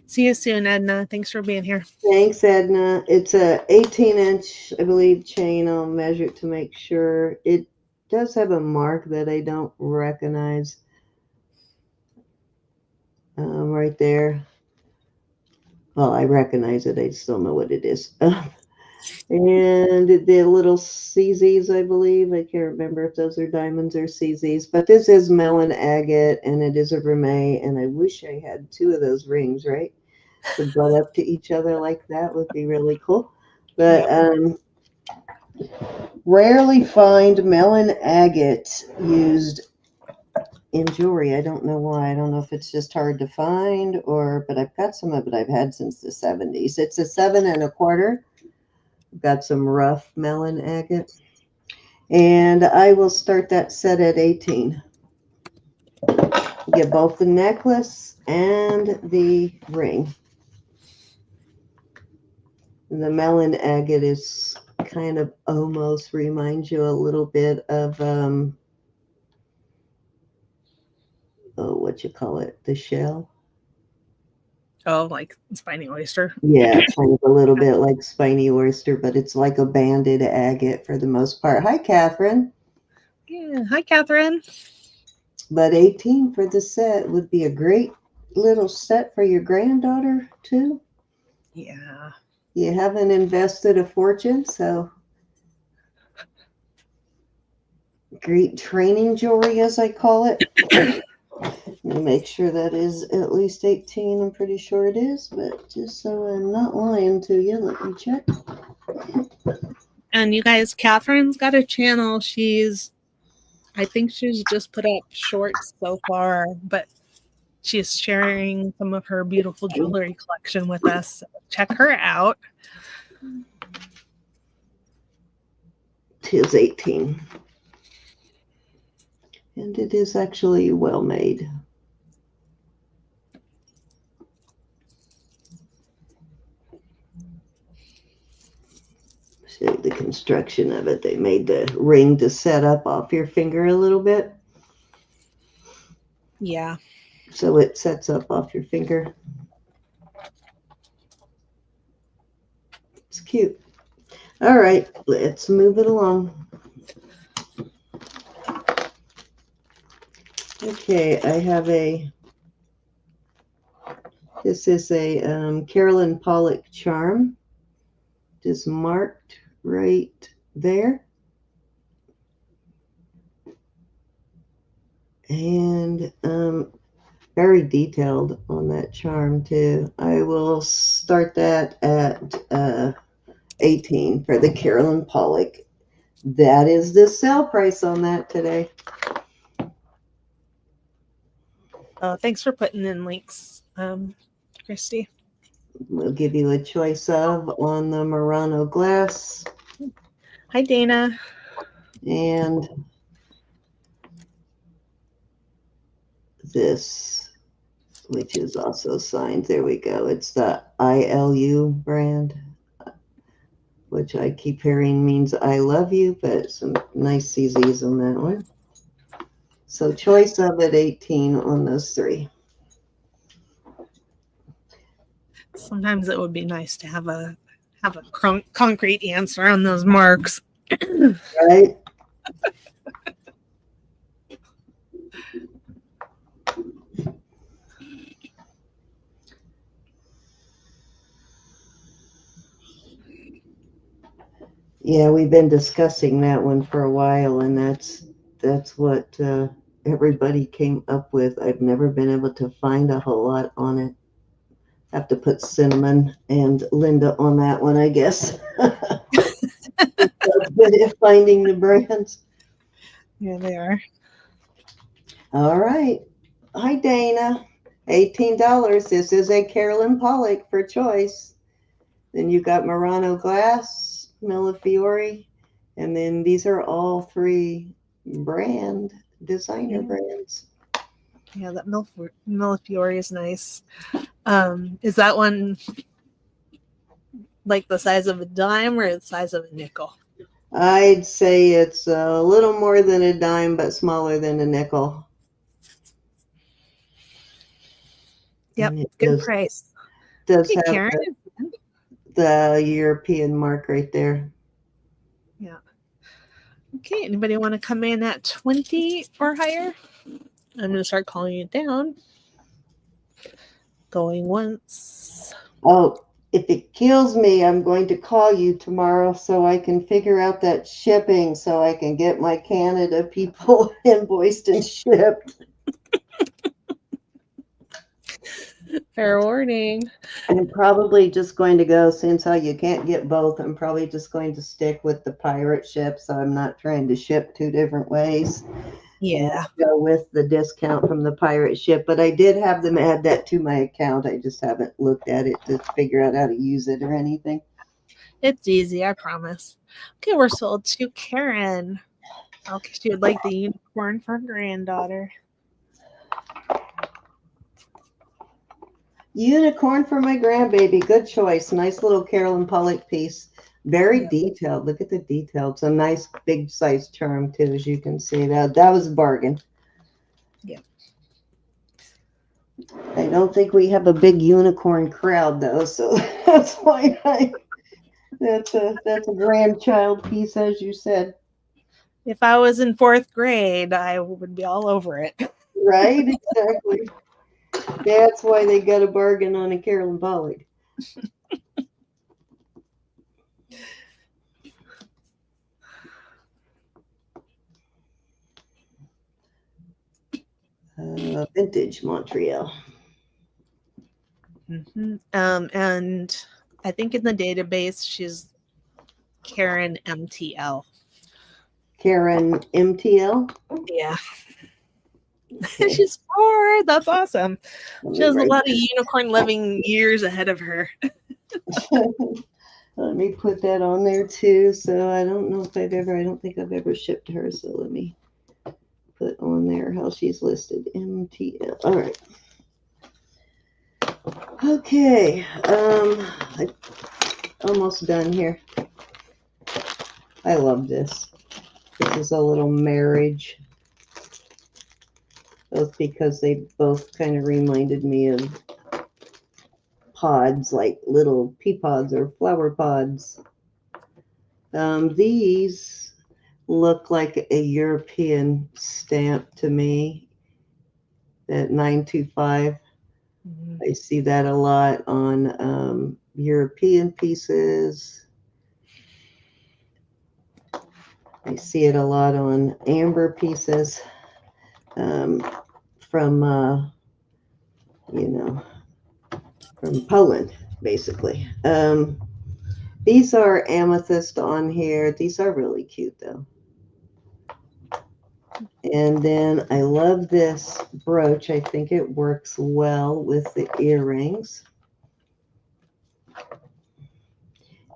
Speaker 1: see you soon, Edna. Thanks for being here.
Speaker 2: Thanks, Edna. It's a 18-inch, I believe, chain. I'll measure it to make sure. It does have a mark that I don't recognize right there. Well, I recognize it. I just don't know what it is. And the little CZs, I believe. I can't remember if those are diamonds or CZs. But this is Melon Agate, and it is a vermeil. And I wish I had two of those rings, right? To butt up to each other like that would be really cool. But rarely find Melon Agate used in jewelry. I don't know why. I don't know if it's just hard to find but I've got some of it I've had since the 70s. It's a 7 1/4. Got some rough Melon Agate. And I will start that set at 18. Get both the necklace and the ring. The Melon Agate is kind of almost reminds you a little bit of what you call it, the shell.
Speaker 1: Oh, like spiny oyster.
Speaker 2: Yeah, kind of a little bit like spiny oyster, but it's like a banded agate for the most part. Hi, Catherine.
Speaker 1: Yeah, hi, Catherine.
Speaker 2: But 18 for the set would be a great little set for your granddaughter too.
Speaker 1: Yeah.
Speaker 2: You haven't invested a fortune, so great training jewelry, as I call it. Let me make sure that is at least 18. I'm pretty sure it is, but just so I'm not lying to you, let me check.
Speaker 1: And you guys, Catherine's got a channel. I think she's just put up shorts so far, but she's sharing some of her beautiful jewelry collection with us. So check her out.
Speaker 2: Tis 18. And it is actually well made. Show you the construction of it. They made the ring to set up off your finger a little bit.
Speaker 1: Yeah.
Speaker 2: So it sets up off your finger. It's cute. All right, let's move it along. Okay, I have this is a Carolyn Pollock charm. Just marked right there. And very detailed on that charm too. I will start that at 18 for the Carolyn Pollock. That is the sale price on that today.
Speaker 1: Thanks for putting in links, Christy.
Speaker 2: We'll give you a choice of on the Murano glass.
Speaker 1: Hi, Dana.
Speaker 2: And this, which is also signed. There we go. It's the ILU brand, which I keep hearing means I love you, but some nice CZs on that one. So choice of at 18 on those three.
Speaker 1: Sometimes it would be nice to have a concrete answer on those marks.
Speaker 2: Right? Yeah, we've been discussing that one for a while, and that's what everybody came up with. I've never been able to find a whole lot on it. Have to put Cinnamon and Linda on that one, I guess. That's good at finding the brands.
Speaker 1: Yeah, they are.
Speaker 2: All right. Hi, Dana. $18. This is a Carolyn Pollock for choice. Then you got Murano glass Millefiori. And then these are all three designer
Speaker 1: Yeah,
Speaker 2: brands.
Speaker 1: yeah, that Millefiori is nice. Is that one like the size of a dime or the size of a nickel?
Speaker 2: I'd say it's a little more than a dime, but smaller than a nickel.
Speaker 1: Yep,
Speaker 2: And it
Speaker 1: good price.
Speaker 2: does
Speaker 1: Okay,
Speaker 2: have
Speaker 1: Karen.
Speaker 2: the European mark right there.
Speaker 1: Yeah. Okay, anybody want to come in at 20 or higher? I'm going to start calling it down. Going once.
Speaker 2: Oh, if it kills me, I'm going to call you tomorrow so I can figure out that shipping so I can get my Canada people invoiced and shipped.
Speaker 1: Fair warning.
Speaker 2: I'm probably just going to go, since how you can't get both, I'm probably just going to stick with the pirate ship so I'm not trying to ship two different ways.
Speaker 1: Yeah.
Speaker 2: And go with the discount from the pirate ship. But I did have them add that to my account. I just haven't looked at it to figure out how to use it or anything.
Speaker 1: It's easy, I promise. Okay, we're sold to Karen. Okay, she would like the unicorn for her granddaughter.
Speaker 2: Unicorn for my grandbaby. Good choice. Nice little Carolyn Pollock piece. Very
Speaker 1: Yep.
Speaker 2: detailed. Look at the detail. It's a nice big size charm too, as you can see. That was a bargain.
Speaker 1: Yep.
Speaker 2: I don't think we have a big unicorn crowd though, so that's why that's a grandchild piece, as you said.
Speaker 1: If I was in fourth grade, I would be all over it.
Speaker 2: Right? Exactly. That's why they got a bargain on a Carolyn Pollock. Vintage Montreal.
Speaker 1: Mm-hmm. And I think in the database she's Karen MTL.
Speaker 2: Karen MTL.
Speaker 1: Yeah.
Speaker 2: Okay.
Speaker 1: She's 4. That's awesome.
Speaker 2: Let
Speaker 1: She
Speaker 2: me
Speaker 1: has a
Speaker 2: write
Speaker 1: lot of unicorn loving years ahead of her.
Speaker 2: Let me put that on there too. So I don't know if I don't think I've ever shipped her. So let me put on there how she's listed. MTL. All right. Okay. I'm almost done here. I love this. This is a little marriage. Both because they both kind of reminded me of pods, like little pea pods or flower pods. These look like a European stamp to me. That 925.
Speaker 1: Mm-hmm.
Speaker 2: I see that a lot on European pieces. I see it a lot on amber pieces from, from Poland, basically. These are amethyst on here. These are really cute, though. And then I love this brooch. I think it works well with the earrings.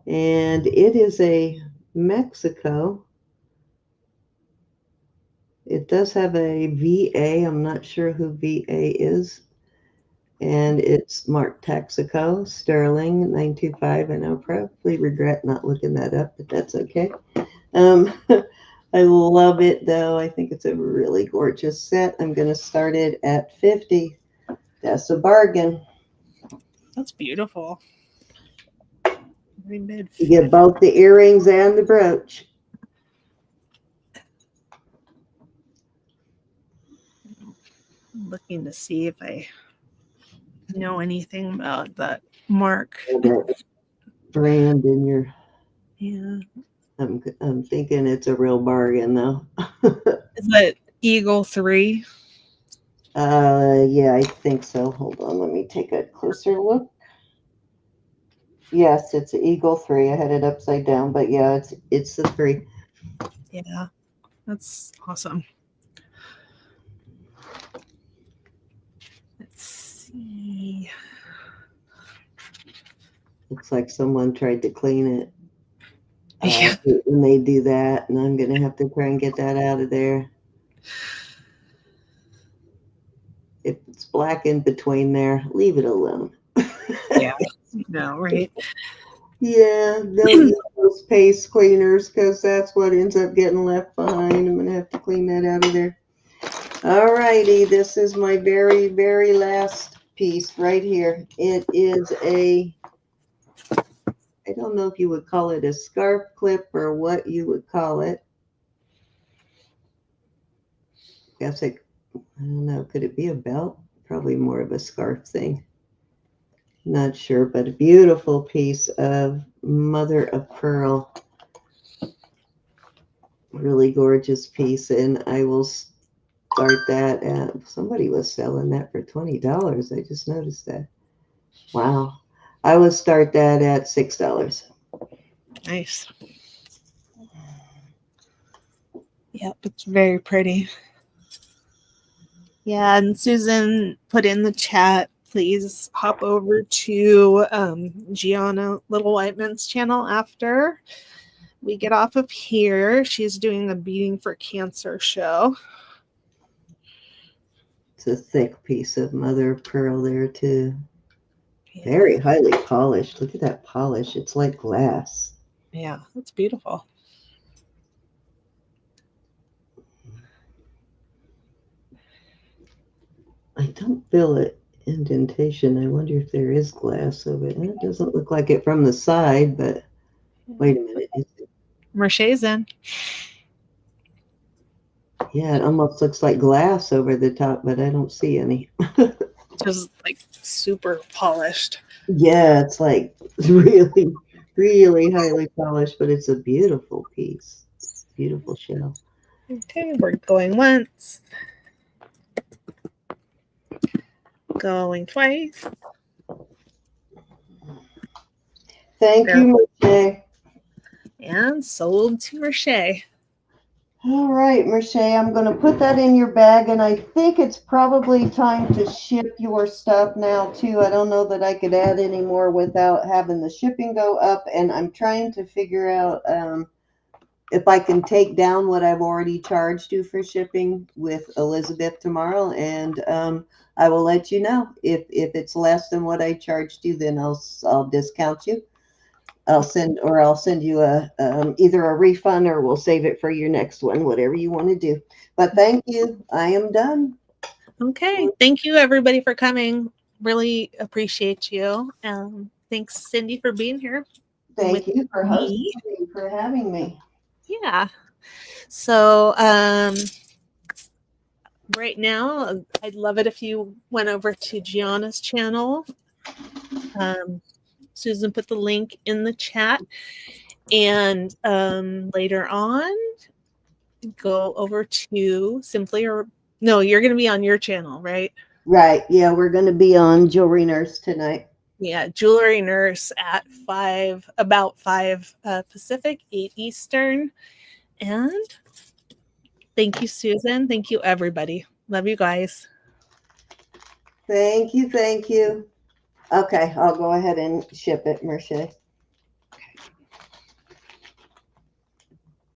Speaker 2: And it is a Mexico. It does have a VA. I'm not sure who VA is. And it's marked Texaco, Sterling, 925. And I'll probably regret not looking that up, but that's okay. I love it, though. I think it's a really gorgeous set. I'm going to start it at 50. That's a bargain.
Speaker 1: That's beautiful.
Speaker 2: You get both the earrings and the brooch.
Speaker 1: I'm looking to see if I know anything about that mark.
Speaker 2: That brand in your.
Speaker 1: Yeah.
Speaker 2: I'm thinking it's a real bargain, though.
Speaker 1: Is that Eagle 3?
Speaker 2: Yeah, I think so. Hold on, let me take a closer look. Yes, it's Eagle 3. I had it upside down, but yeah, it's the 3.
Speaker 1: Yeah. That's awesome. Let's see.
Speaker 2: Looks like someone tried to clean it.
Speaker 1: Yeah.
Speaker 2: when they do that, and I'm going to have to try and get that out of there. If it's black in between there, leave it alone.
Speaker 1: Yeah. No, right?
Speaker 2: Yeah, don't use those paste cleaners because that's what ends up getting left behind. I'm going to have to clean that out of there. All righty, this is my very, very last piece right here. It is I don't know if you would call it a scarf clip or what you would call it. I don't know, could it be a belt? Probably more of a scarf thing. Not sure, but a beautiful piece of mother of pearl. Really gorgeous piece, and I will start that at, somebody was selling that for $20. I just noticed that. Wow. I will start that at $6.
Speaker 1: Nice. Yep, it's very pretty. Yeah, and Susan put in the chat, please hop over to Gianna Little Whiteman's channel after we get off of here. She's doing a Beating for Cancer show.
Speaker 2: It's a thick piece of mother of pearl there too. Yeah. Very highly polished. Look at that polish. It's like glass.
Speaker 1: Yeah, it's beautiful.
Speaker 2: I don't feel it indentation. I wonder if there is glass over it. It doesn't look like it from the side, but wait a minute.
Speaker 1: Merché's in.
Speaker 2: Yeah, it almost looks like glass over the top, but I don't see any.
Speaker 1: Just like super polished.
Speaker 2: Yeah, it's like really, really highly polished, but it's a beautiful piece. Beautiful shell.
Speaker 1: Okay, we're going once. Going twice.
Speaker 2: Thank you, Merché.
Speaker 1: And sold to Merché.
Speaker 2: All right, Merché, I'm going to put that in your bag, and I think it's probably time to ship your stuff now, too. I don't know that I could add any more without having the shipping go up, and I'm trying to figure out if I can take down what I've already charged you for shipping with Elizabeth tomorrow, and I will let you know. If it's less than what I charged you, then I'll discount you. I'll send you either a refund or we'll save it for your next one, whatever you want to do. But thank you. I am done.
Speaker 1: Okay. Thank you, everybody, for coming. Really appreciate you. Thanks, Cindy, for being here.
Speaker 2: Thank you for hosting me, for having me.
Speaker 1: Yeah. So right now, I'd love it if you went over to Gianna's channel. Susan put the link in the chat. And later on, go over to Simply or no, you're going to be on your channel, right?
Speaker 2: Right. Yeah, we're going to be on Jewelry Nurse tonight.
Speaker 1: Yeah, Jewelry Nurse at about 5 Pacific, 8 Eastern. And thank you, Susan. Thank you, everybody. Love you guys.
Speaker 2: Thank you. Thank you. Okay, I'll go ahead and ship it, Merché.